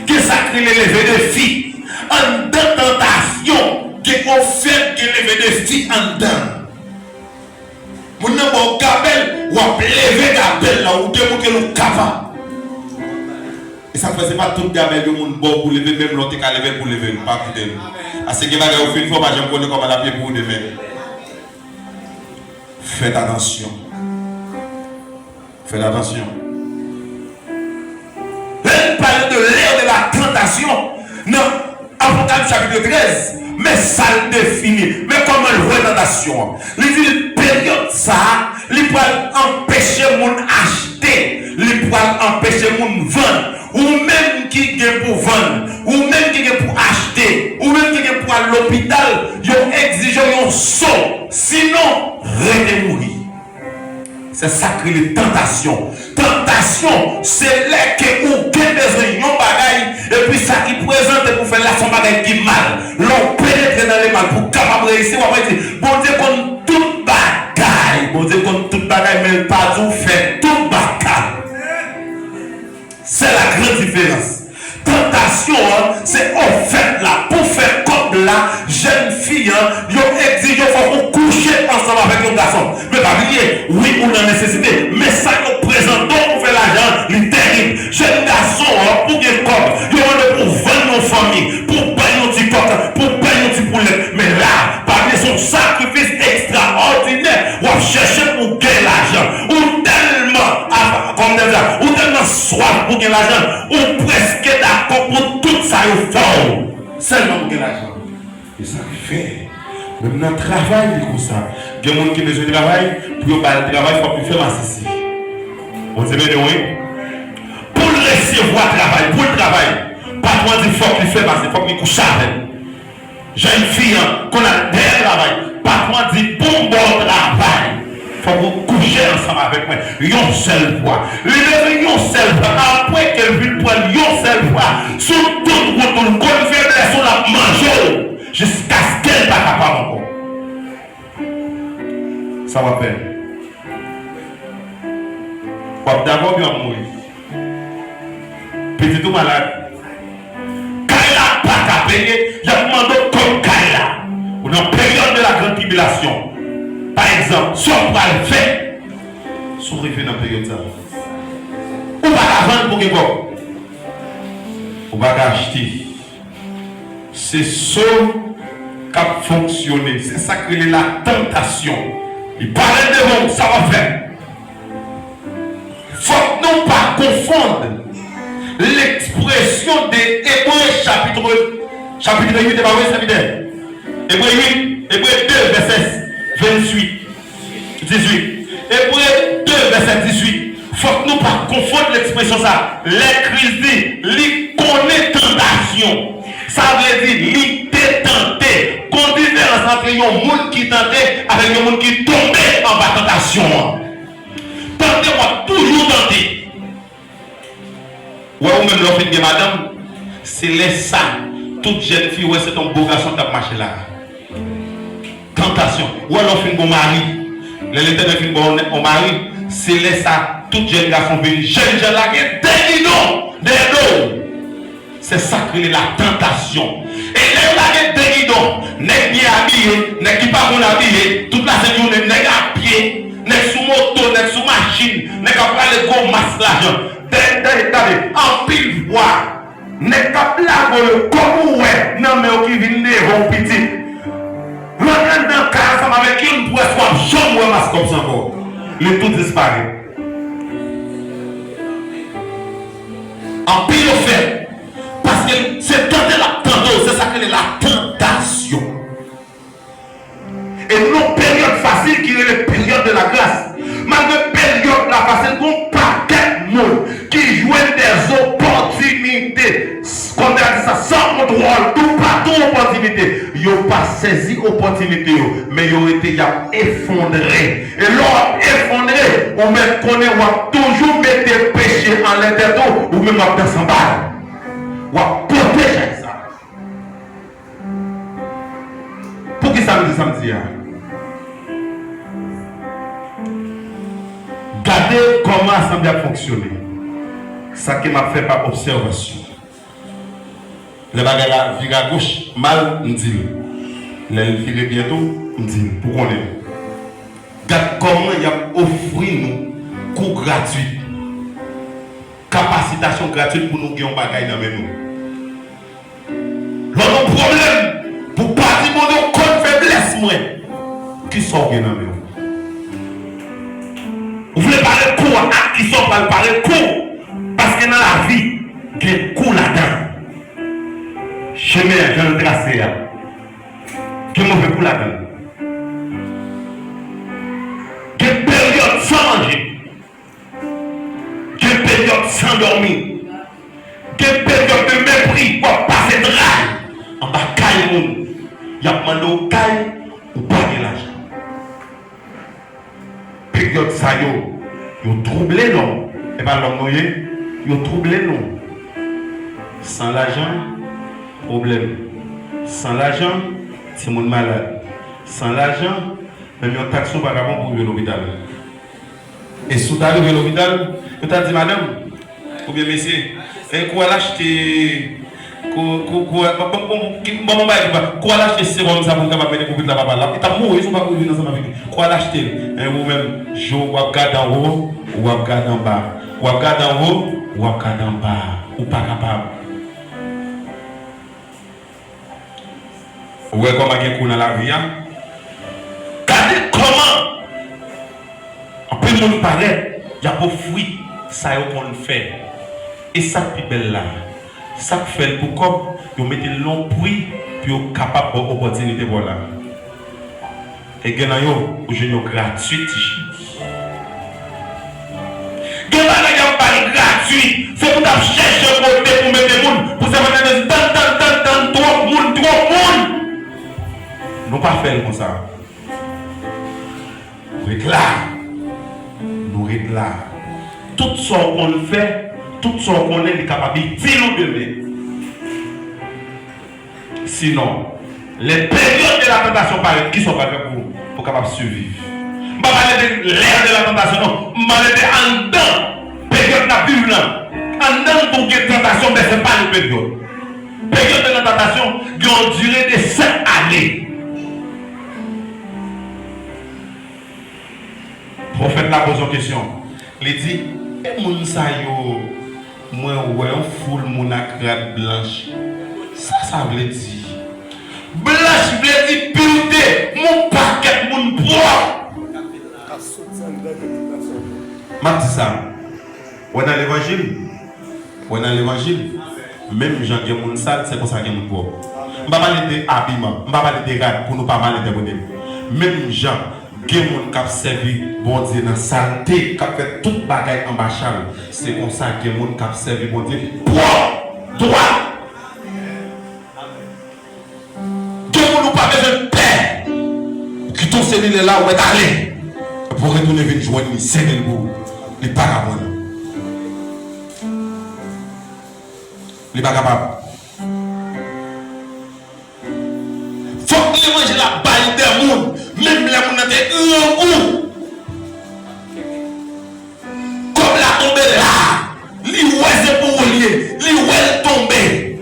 Qui s'acquiert les levées de filles. En dans tentation, qui offert qui levé de filles en dedans. Mon nom au gabelle, ou à lever gabelle là, ou démontrer le capable. Et ça ne fait pas tout gabelle du monde bon pour lever, même l'autre qui a levé pour lever, pas pour lever. À ce qui va au fin de fois, je connais comment la pied pour demain. Faites attention. Faites attention. Là, il parle de l'ère de la tentation. Non, Apocalypse chapitre 13. Mais ça le définit. Mais comment le voit tentation? Il dit période ça, il peut empêcher mon acheter, il peut empêcher mon vendre, ou même qui est pour vendre, ou même qui est pour acheter, ou même qui est pour aller à l'hôpital, ils exigent un saut. Sinon, rien de mourir. C'est ça que les tentations. Tentation, c'est là que vous avez besoin de bagaille, et puis ça qui présente pour faire là son bagaille qui mal. L'on pénètre dans les mal pour capable réussir. On va dire, bon Dieu, comme toute bagaille, bon Dieu, comme toute bagaille, mais pas tout fait, toute bagaille. C'est la grande différence. Tentation, c'est au fait là, pour faire comme là, jeune fille, ils exigent qu'il faut coucher ensemble avec un garçon. Mais pas oublier, oui, on a nécessité, mais ça nous présente pour faire l'argent, il est terrible. Jeune garçon, pour qu'il comme, ils ont pour vendre nos familles, pour payer nos petits coques, pour payer nos petits poulets. Mais là, parmi son sacrifice extraordinaire, on va chercher pour gagner l'argent. Ou tellement, comme déjà, ou tellement soif pour gagner l'argent, ou presque d'accord pour tout ça, il faut seulement pour gagner l'argent. Et ça fait. Même dans le travail, c'est comme ça. Il y a des gens qui ont besoin de travail, pour faire le travail, il faut plus faire massif. Vous savez, oui? Pour le recevoir travail, pour le travail, pas toi il faut qu'il fait passer, il faut qu'il couche avec. J'ai une fille qu'on a des travail, pas toi dit bon travail. Il faut que vous couchez ensemble avec moi. Une seule voix. Levez une seule voix. Après qu'elle vit pour une seule voix. Sur toute route, on connaît faiblesse, on la mange. Jusqu'à ce qu'elle n'est pas capable encore. Ça va faire. Faut d'abord bien mourir. Petit tout malade. Kaila pas qu'à payer. Il y a demandé comme Kaila. Ou dans la période de la grande tribulation. Par exemple, si on va le faire, si on arrive dans la période ça, on va la vendre pour quelque chose. On va l'acheter. C'est ça qui a fonctionné. C'est ça que est la tentation. Il parlait de bon, ça va faire. Il faut que nous ne pas confondre l'expression des Hébreux chapitre 8, et pas oui, ça veut dire. Hébreux 8, Hébreux 2, verset 28, 18. Hébreux 2, verset 18. Il faut que nous ne pas confondre l'expression ça. L'Écriture dit, il connaît tentation. Ça veut dire, il était tenté. Qu'on différence entre un monde qui tentait avec un monde qui tombait en bas tentation. Tentez-moi, toujours tenter. Ouais, ou même l'offre de madame, c'est les ça. Toute jeune fille, ouais, c'est ton beau garçon qui a marché là. Tentation. Ou alors, fin bon mari. L'éternel fin bon mari, c'est les ça. Toute jeune garçon venu. Jeune là, des guidons, des dos. C'est ça que la tentation. Et là, des guidons, n'est bien habillé, n'est qui pas bon habillé, toute la journée, n'est à pied, n'est sous moto, n'est sous machine, n'est qu'à faire les gros masses l'argent. En pile voix, n'est qu'à placer le comme ouais, non mais qui vient de vos petits. L'autre dans le cas, avec une boîte, soit jamais ou masque comme ça encore. Le tout disparaît. En pile au fait. Parce que c'est tenter la tentation, c'est ça que est la tentation. Et nos périodes faciles qui est les périodes de la grâce. Malgré période la facile, qu'on paquet de monde qui jouent des opportunités. Quand on a dit ça, sans contrôle, tout partout opportunité. Ils n'ont pas saisi l'opportunité, mais ils ont été effondrés. Et lors effondrés, on met qu'on est toujours mettre péché en l'intérieur ou même en personne balle. Ou à protéger ça. Pour qui ça me dit samedi? Regardez comment l'assemblée a fonctionné. Ça qui m'a fait par observation. Le bagage vire à gauche, mal, on dit. Le vire bientôt, on dit. Pour qu'on est. Regarde comment il a offert nous cours gratuits. Capacitation gratuite pour nous gagner un bagage dans nous. L'autre problème, pour partir de nos comptes faiblesse, moi, qui sort bien dans nous. Vous voulez parler cours à qui sort pas parler cours. Parce que dans la vie, il y a un cours là-dedans. Chemin, je le tracé. Qui mauvais cours là-dedans. Il y a une période sans manger. Il y a une période sans dormir. Il y a une période de mépris pour passer de rage. En bas, caille, il y a demandé au caille ou pas de l'argent. Période ça, yo troublé non. Et pas l'homme noyé, yo troublé non. Sans l'argent, problème. Sans l'argent, c'est mon malade. Sans l'argent, même un taxi pas capable pour aller à l'hôpital. Et si vous arrivez à l'hôpital, vous avez dit madame, ou bien monsieur, quoi l'acheter quoi l'acheter sérum ça pour capable mettre pour la papa là. Il t'a mouru, ils sont pas venus dans sa vie. Quoi l'acheter? Et vous-même, je regarde en haut, ou regarde en bas. Ou regarde en haut, ou regarde en bas. Ou pas capable. Vous voyez comment il y a dans la vie? Regardez comment un peu de monde paraît, il y a beau fruit, ça y est qu'on fait. Et ça qui est belle là. Ça fait pour comme vous mettez long prix puis vous capable d'avoir opportunité voilà. Et gagnant yo ou jeune gratuit. Gagnant pas gratuit, c'est pour chercher côté pour mettre des monde pour ça mettre tant trop monde. Nous pas faire comme ça. Nous réclame. Tout ce qu'on fait, tout ce qu'on est capable de dire nous demain. Sinon, les périodes de la tentation paraissent qui sont pas faits pour capable de survivre. Je ne vais pas parler de l'air de la tentation, non. Je vais parler de en dedans, période de la vie là. En dedans, pour que la tentation, mais ce n'est pas une période. Période de la tentation qui ont duré de 5 années. Le prophète la pose une question. Il dit, et moun sa yo, moi ouais, on foule mon crête blanche. Ça veut dire. Blanche veut dire pureté, mon paquet, mon bois. Ma dit ça. On dans l'évangile. Même gens qui ont sale, c'est pour ça qu'ils ont bois. On va parler d'habillement, on va parler de rad pour nous pas mal interpréter. Même gens qui ont servi bon Dieu dans la saleté, qui ont fait toute bagaille en bachal. C'est comme ça que les gens qui ont servi bon Dieu. Droit. Que vous n'avez pas besoin de paix. Qui ton cellule là où est allé. Pour retourner venir joindre les cellule pour les parabons. Les pas capables. Faut que les manger la balle des monde. Même les gens ont un goût. Comme la tombe là. Li ouais c'est pour lier. Li ouais tomber.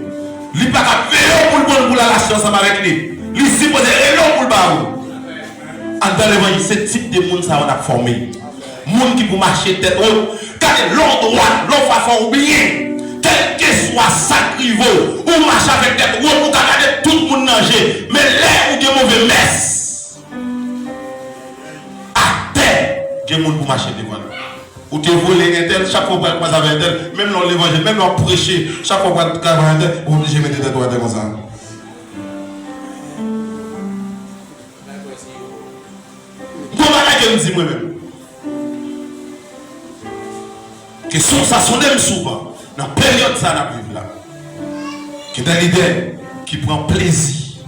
Li pas capable pour la lâcher ensemble avec lui. Li supposé réunion pour le barreau. En dans l'évangile, ce type de monde ça on a formé. Monde qui pour marcher tête haute. Car l'endroit, l'autre façon oublier. Quel que soit sacrivo, ou marche avec tête haute, ou regarder tout le monde nager. Mais l'air ou des mauvais messes. À terre, des monde pour marcher devant. Ou te voler un tel, chaque fois qu'on passe avec un tel, même dans l'évangile, même dans prêcher, chaque fois qu'on passe avec un tel, on est obligé de mettre tête haute comme ça. Je me dis moi-même que ça sonne souvent dans la période ça n'a plus là que dans l'idée qui prend plaisir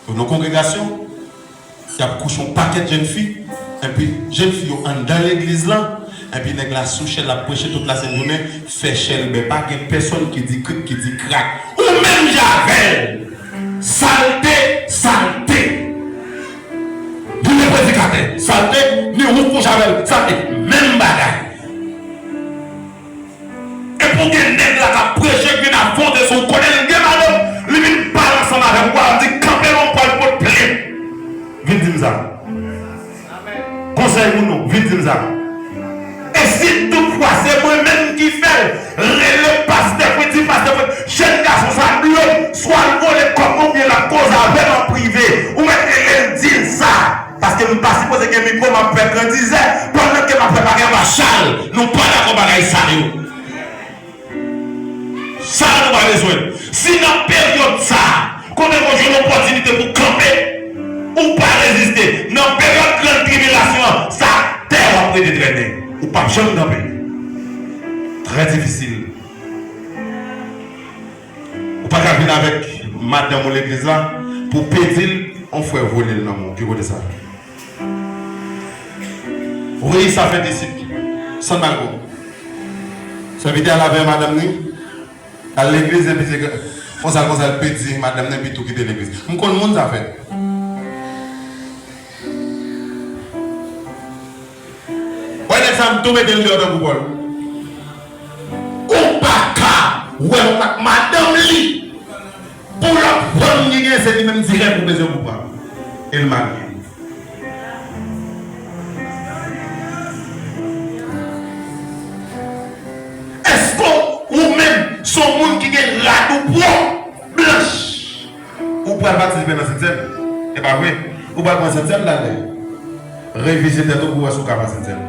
pour nos congrégations il y a couché un paquet de jeunes filles et puis jeunes filles dans l'église là et puis les la souche la prêcher toute la journée fait chel mais pas qu'il y ait personne qui dit crack ou même Javel saleté vous ne prédicatez, saleté, ni route pour Javel, saleté, même bagaille. Et pour que les nègres qui prêchent, qui viennent à fond de son collègue, les madame, ils viennent parler ensemble avec moi, ils disent, campez l'on pour le plaît. Viens dire ça. conseil pour nous, vite dire ça. Et si toutefois c'est moi-même qui fais, le pasteur, petit pasteur, jeune garçon, soit bleu, soit volé comme on vient la cause avec en privé, ou même elle dit ça. Parce que nous passons pour ce que micro m'a fait quand disait, pendant que m'a préparé ma chale, nous pas d'accord avec ça. Ça, nous pas besoin. Si dans la période ça, qu'on a une opportunité pour camper, ou pas résister, dans la période de grande tribulation, ça, terre après de traîner. Ou pas jamais camper. Très difficile. Ou pas qu'à venir avec madame ou l'église là, pour pédir, on fait voler le nom, qui côté ça. Oui, ça fait disciple. Sans malgo. Ça veut dire à la veille, madame, à l'église, et puis on s'est pédir, madame, et puis tout quitter l'église. Je connais le monde, ça fait. Par exemple, tout mettez le dehors de Google. Ou pas qu'à, ouais, madame, li, pour la première, c'est lui-même direct pour baiser ou pas. Et le mari. Son monde qui est là ou blanche. Ou pour participer dans cette scène. Et pas vrai. Ou pas dans cette scène là. Réviser tête pour voir ce qu'on va cette scène.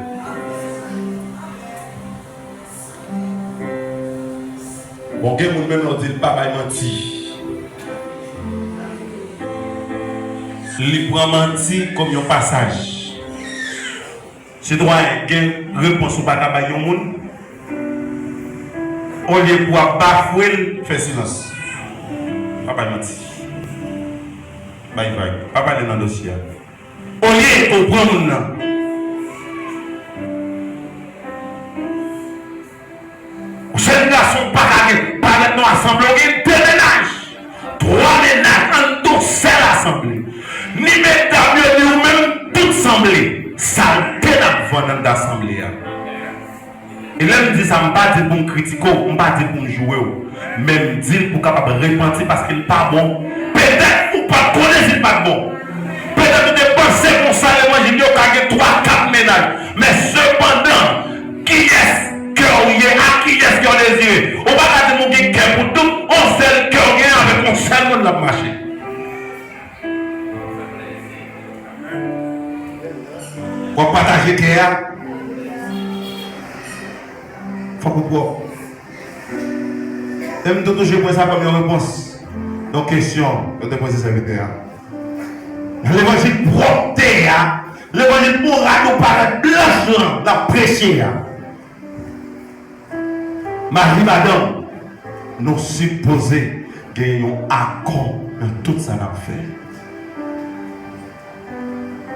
Bon, que mon même dit papa menti. Il prend menti comme un passage. C'est droit à réponse au bataille au monde. Au lieu pour bafouer, faire silence. Papa menti. Bye bye. Papa est dans le dossier. Au lieu pour prendre mon nom. Jeune garçon, pas de assemblée, deux ménages. Trois ménages, en toute seule assemblée. Ni mesdames, ni ou même toute assemblée. Ça n'a pas dans l'assemblée. Et là, je dis ça, je ne pas dire pour me critiquer, je ne pas dire pour me jouer, mais je dis pour capable de repentir parce qu'il n'est pas bon. Peut-être ou pas connaître qu'il n'est pas bon. Peut-être que tu penses qu'on s'allait manger, il y a 3-4 ménages. Mais cependant, qui est-ce que vous avez, à qui est-ce que vous avez désiré? On va pas dire que cœur pour tout, on sait le cœur avec un seul monde dans le marché. Pour partager le cœur. Faut que vous et je toujours pour ça comme une réponse. Donc, question, je te pose serviteur. L'évangile propre, l'évangile pour nous paraître blanche, la prêcher. Marie, madame, nous supposons gagner un accord dans tout ça qu'on fait.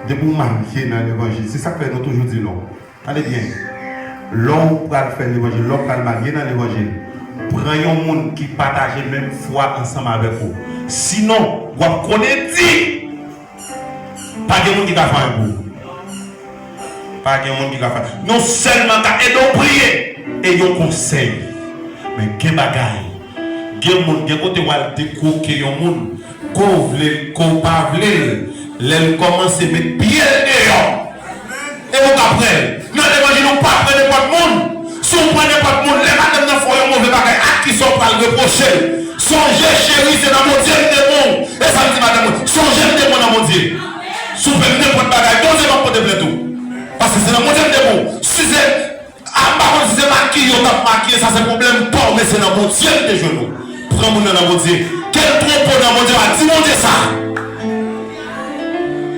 De vous marier dans l'évangile, c'est ça que nous toujours dit non. Allez bien. L'homme va faire l'évangile, l'homme va marier dans l'évangile. Prenez un monde qui partage la même foi ensemble avec vous. Sinon, vous connaissez pas de monde qui va faire un bout. Pas de monde qui va faire. Non seulement qu'à aider à prier et un conseil. Mais quel bagaille. Quel monde qui côté va découvrir un monde qu'on pas vle, elle commence à mettre bien dehors. Et vous après, dans l'évangile, on ne pas prendre n'importe monde. Si on prend n'importe monde, les madames n'en font un mauvais bagage. À qui sont pas le reprocher? Songez, chérie, c'est dans mon Dieu des mondes. Et ça me dit, madame, songez des mondes dans mon Dieu. Si vous faites n'importe bagage, donnez pas pour de tout. Parce que c'est dans mon Dieu des mondes. Si c'est à si c'est maquillé, on t'a maquillé, ça c'est problème pas, mais c'est dans mon Dieu des genoux. Prends mon nom dans mon Dieu. Quel propos dans mon Dieu? Dis mon Dieu ça.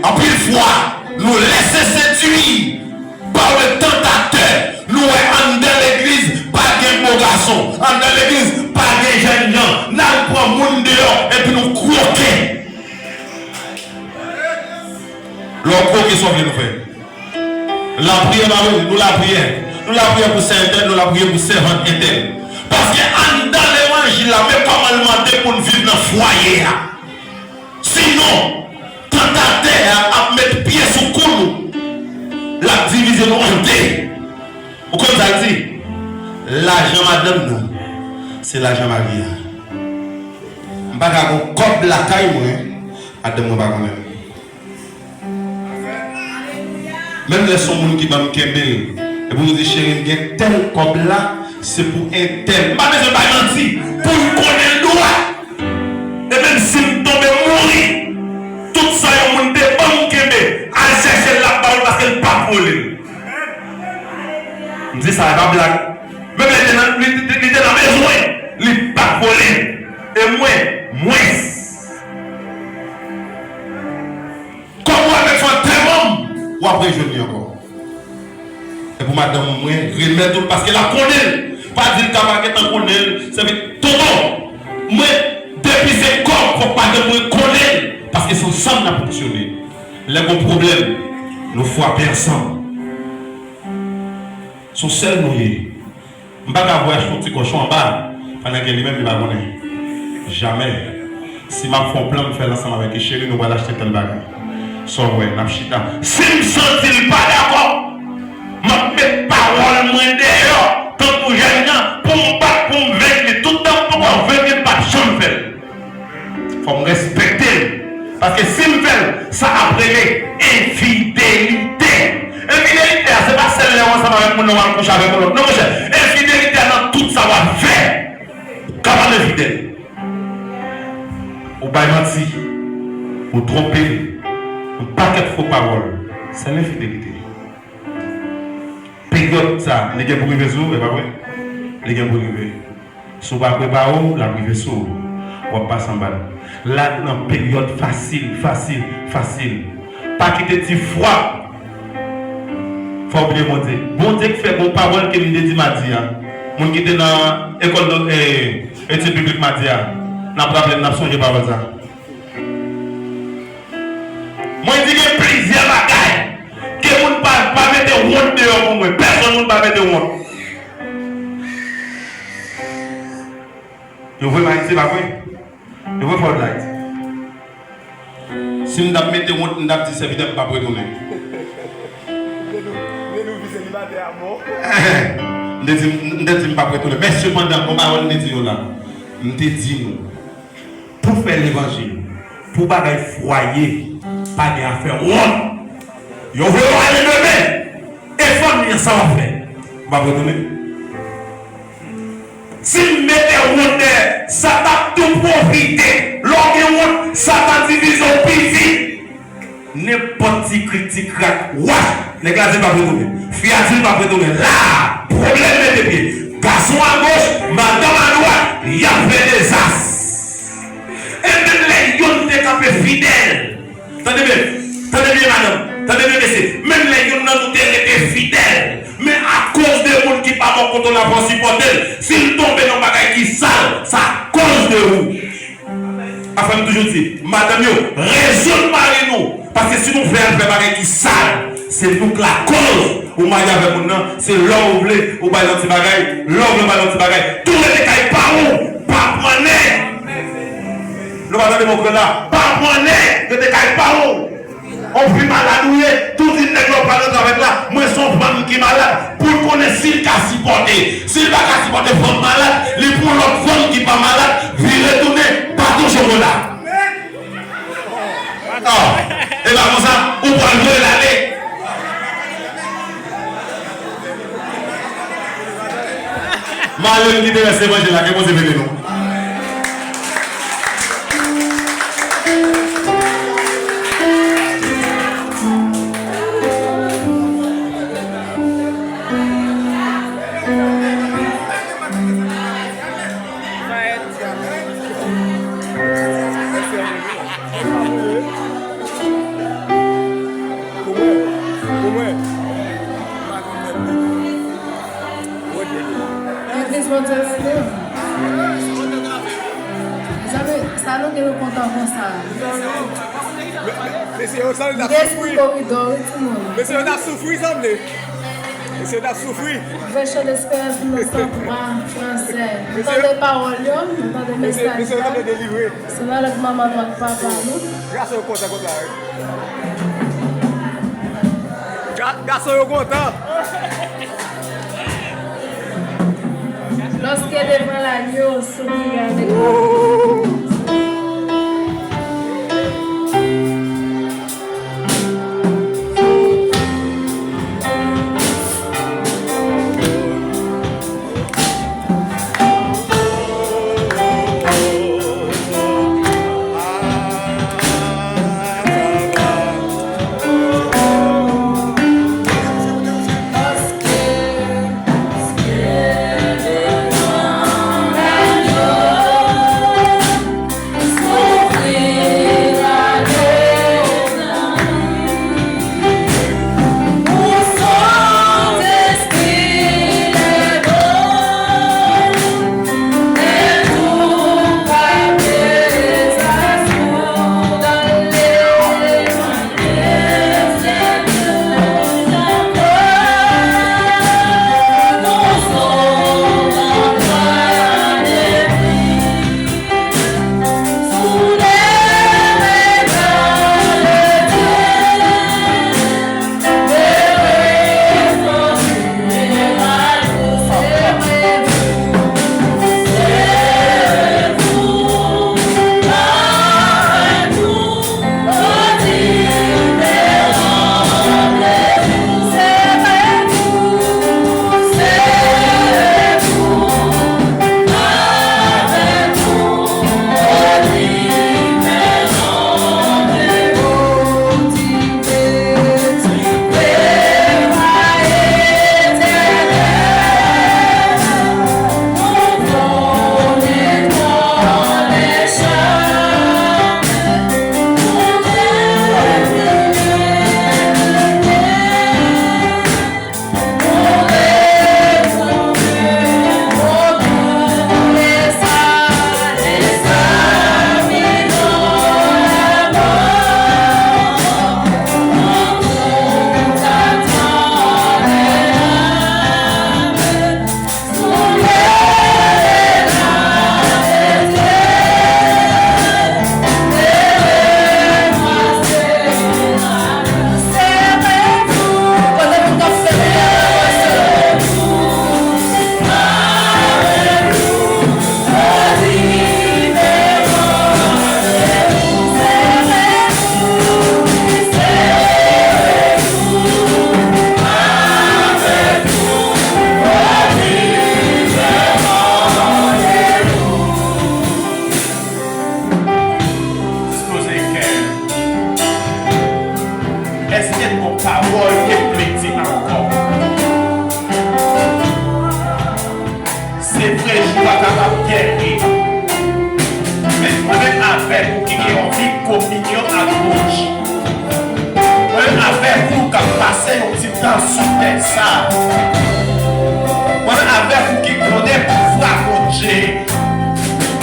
En plus de fois, nous laisser séduire par le tentateur. Nous sommes dans l'église, pas de beau garçon. Dans l'église, pas de jeunes gens. Nous prenons le monde dehors et puis nous croquons. L'on croque qui sont venus nous faire. La prière, nous la prière. Nous la prière pour Saint-Tel, nous la prière pour servante Intel. Parce que dans l'évangile, la même pas demandé pour nous vivre dans le foyer. Sinon, tentateur à mettre pied sous cou, la division en deux. Vous comme ça dit, l'argent madame nous, c'est l'argent Maria. Je ne vais pas comme la taille, moi, à demain, je ne vais pas. Même les gens qui vont me kembe. Et vous nous dites, chérie, il y a tel comme là, c'est pour un tel. Ma maison pas menti, pour nous connaître le droit. Et même si je tombe mourir, tout ça, il y a un débat qui est à chercher la parole parce qu'elle n'est pas volée. Je dis ça, il pas blague. Même il était dans la maison, il n'est pas volé. Et moins. Comment avec son témoin, ou après je dis encore. Et pour madame, moi, remettre tout parce qu'elle a connaît. Pas dire qu'elle a connaît, ça veut tout bon. Moi, depuis ce corps, il ne faut pas que moi connaître. Parce que son sang n'a pas fonctionné. Les bons problèmes, nous fois personne. Son seul noyé. Je ne vais pas voir un petit cochon en bas. Pendant que lui-même, il va connaître. Jamais. Si ma femme plan, je fais l'ensemble avec chérie, nous allons acheter tel bagage. So, ouais, n'a chita. Si je ne me sens pas d'accord, je mets parole moins d'ailleurs. Tant pour jeune, pour me battre, pour me vaincre, tout le temps pour me vaincre, pas de chambre. Il faut me respecter. Parce que si je fais ça après infidélité. Infidélité, ce n'est pas celle-là où on avec mon nom, on couche avec mon nom. Non, mon cher. Infidélité dans tout savoir-faire. Comment l'infidèle? Ou pas menti, ou tromper, ou paquet de faux paroles. C'est l'infidélité. Période ça, les gens pour arriver sur, et pas vrai? Les gens pour arriver. Si vous ne pouvez pas la arriver sur, on va passer en bas. Là, dans une période facile. Pas quitter petit froid. Il faut oublier mon Dieu. Bon Dieu qui fait bon parole que nous dit mardi. Mon qui était dans l'école d'études publiques mardi. N'a pas problème, n'a pas songé par ça. Moi, je dis qu'il y a plusieurs bagailles. Que vous ne pas mettre honte dehors pour moi. Personne ne va mettre honte. Vous voyez ma c'est pas vrai? Vous voyez pour light. Si vous mettez honte, vous avez dit c'est évident pas retourner. Je ne dis pas retourner. Mais cependant, comme on dit là, je dis nous. Pour faire l'évangile, pour faire un foyer, pas d'affaires honte. Vous voulez aller demain. Et famille, ça va faire. Va retourner. Si vous mettez honte, ça t'a tout profité. L'orgue ça t'a divisé au plus. N'importe qui critique, ouais, les gars, ils ne vont pas retourner. Fiat, va retourner. Là, problème est de pied. Garçon à gauche, madame à droite, il y a fait des as. Et même les gens sont campés fidèles. Tenez bien, madame. Tenez bien, monsieur. Même les gens n'ont été fidèles. Mais à cause des gens qui ne parlent pas contre la voix supporter, s'ils tombent dans le bagage qui sale, c'est à cause de vous. Afin de toujours dire, madame, raisonne par nous. Parce que si nous faisons un bagage qui sale, c'est nous la cause. Ou mariage avec nous, c'est l'homme ou blé, ou pas l'anti bagage, l'homme ou pas l'anti bagage. Tous les détails par où? Pas prendre. Le madame de mon frère là, pas prendre. Les détails par où? On fait malade, tout le monde pas de avec là. Moi, son femme qui est malade, pour connaître s'il a supporté. S'il va supporter femme malade, il pour l'autre femme qui n'est pas malade, il retourner par ton chocolat. Et là, comme ça, on va jouer l'année. Malheur qui devait se manger là, que vous avez nous. Monsieur, on a souffert, ça me Monsieur, on a souffert. Vêche d'espérance pour nos enfants français. Vous entendez les paroles, vous entendez les messages. Monsieur, on a délivré. C'est là que maman doit papa, nous. Grâce au compte, comme ça. Grâce au compte. Lorsqu'elle est devant l'agneau, sourit avec nous. est-ce que ton parole est petit encore? C'est vrai, je vois capable de guérir. Mais moi-même avec vous qui ont envie de communion à gauche. Moi-même avec vous qui passez un petit temps sous terre ça. Moi-même avec vous qui connaissez pouvoir de Dieu.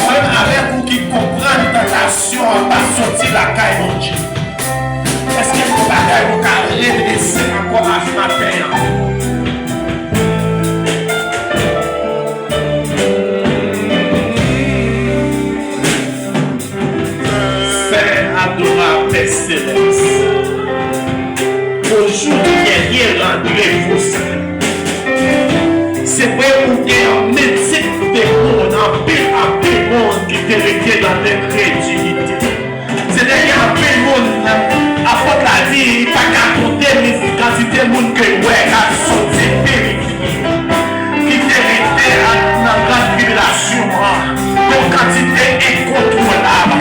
Moi-même avec vous qui comprenez la tentation en pas sortir la caille de Dieu. Est-ce que vous pouvez redresser encore à ce matin? Adorable Céleste, aujourd'hui, il y a rendu vous. C'est vrai pour qu'il y ait un métier de monde, un peu monde qui te requiert dans l'incrédulité. C'est d'ailleurs un peu monde, à la vie, il n'y a pas qu'à compter les quantités de monde que ouais, à sortir vérifier. Qui te requiert dans la grande tribulation, donc quantité incontrôlable.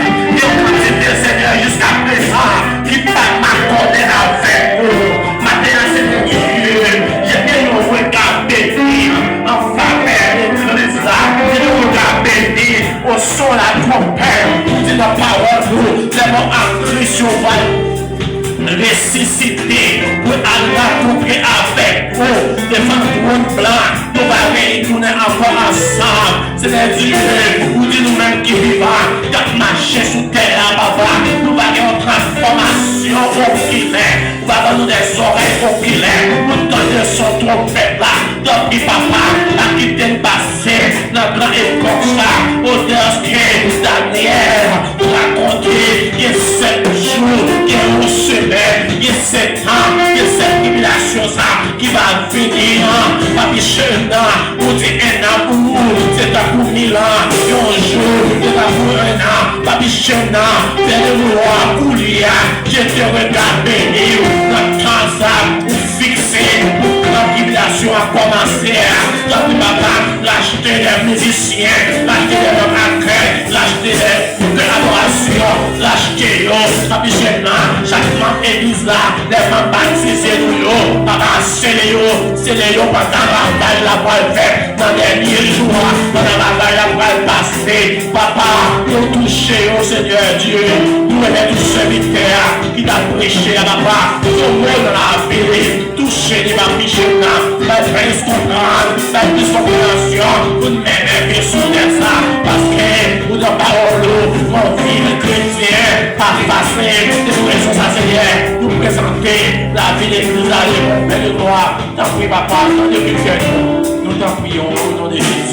Seigneur, jusqu'à présent, qui pas m'accorder avec vous. Maintenant, Seigneur Dieu, j'ai bien le regard béni en faveur de l'Église. J'ai le regard béni au son de la trompette. C'est la parole nous, les mots en Christ, ressuscité pour aller rencontrer avec vous devant le trône blanc. Nous allons réunir encore ensemble. C'est-à-dire, vous dites nous-mêmes qui vivons, quand marcher sous terre à Baba, nous allons avoir une transformation oculaire. Nous allons nous des oreilles oculaires. Nous entendons son trompette là. Donc, papa, la qui t'est passé, la grande époque là, odeur que Daniel racontait, il y a 7 jours, il y a une semaine, il y a 7 ans, il y a cette tribulation qui va venir, papi chenin, pour dire un an pour vous, c'est un pour 1000 ans, et un jour, c'est un pour 1 an, papi chenin, c'est le roi pour lui, je te regarde béni, notre transact, pour fixer, la tribulation a commencé, la papa, l'acheter des musiciens, l'acheter des accueils, l'acheter des adorations, l'acheter papi chenin, chaque membre église là, les membres baptisés nous, papa, c'est les pendant la bataille la voile faite, dans les derniers jours, pendant la bataille la voile passée, papa, nous toucher au Seigneur Dieu, nous aimons tous serviteurs qui t'a prêché à papa, tout le monde l'a appelé, toucher les papi chenin, la prince comprendre, la plus compréhension, vous ne m'aimez sur ça, parce que vous n'avez pas mon vie chrétien, pas facile, nous raisons ça Seigneur, nous présenter la vie de l'église à l'église, mais le droit, t'en prie papa, dans le cœur, nous t'en prions au nom de Jésus.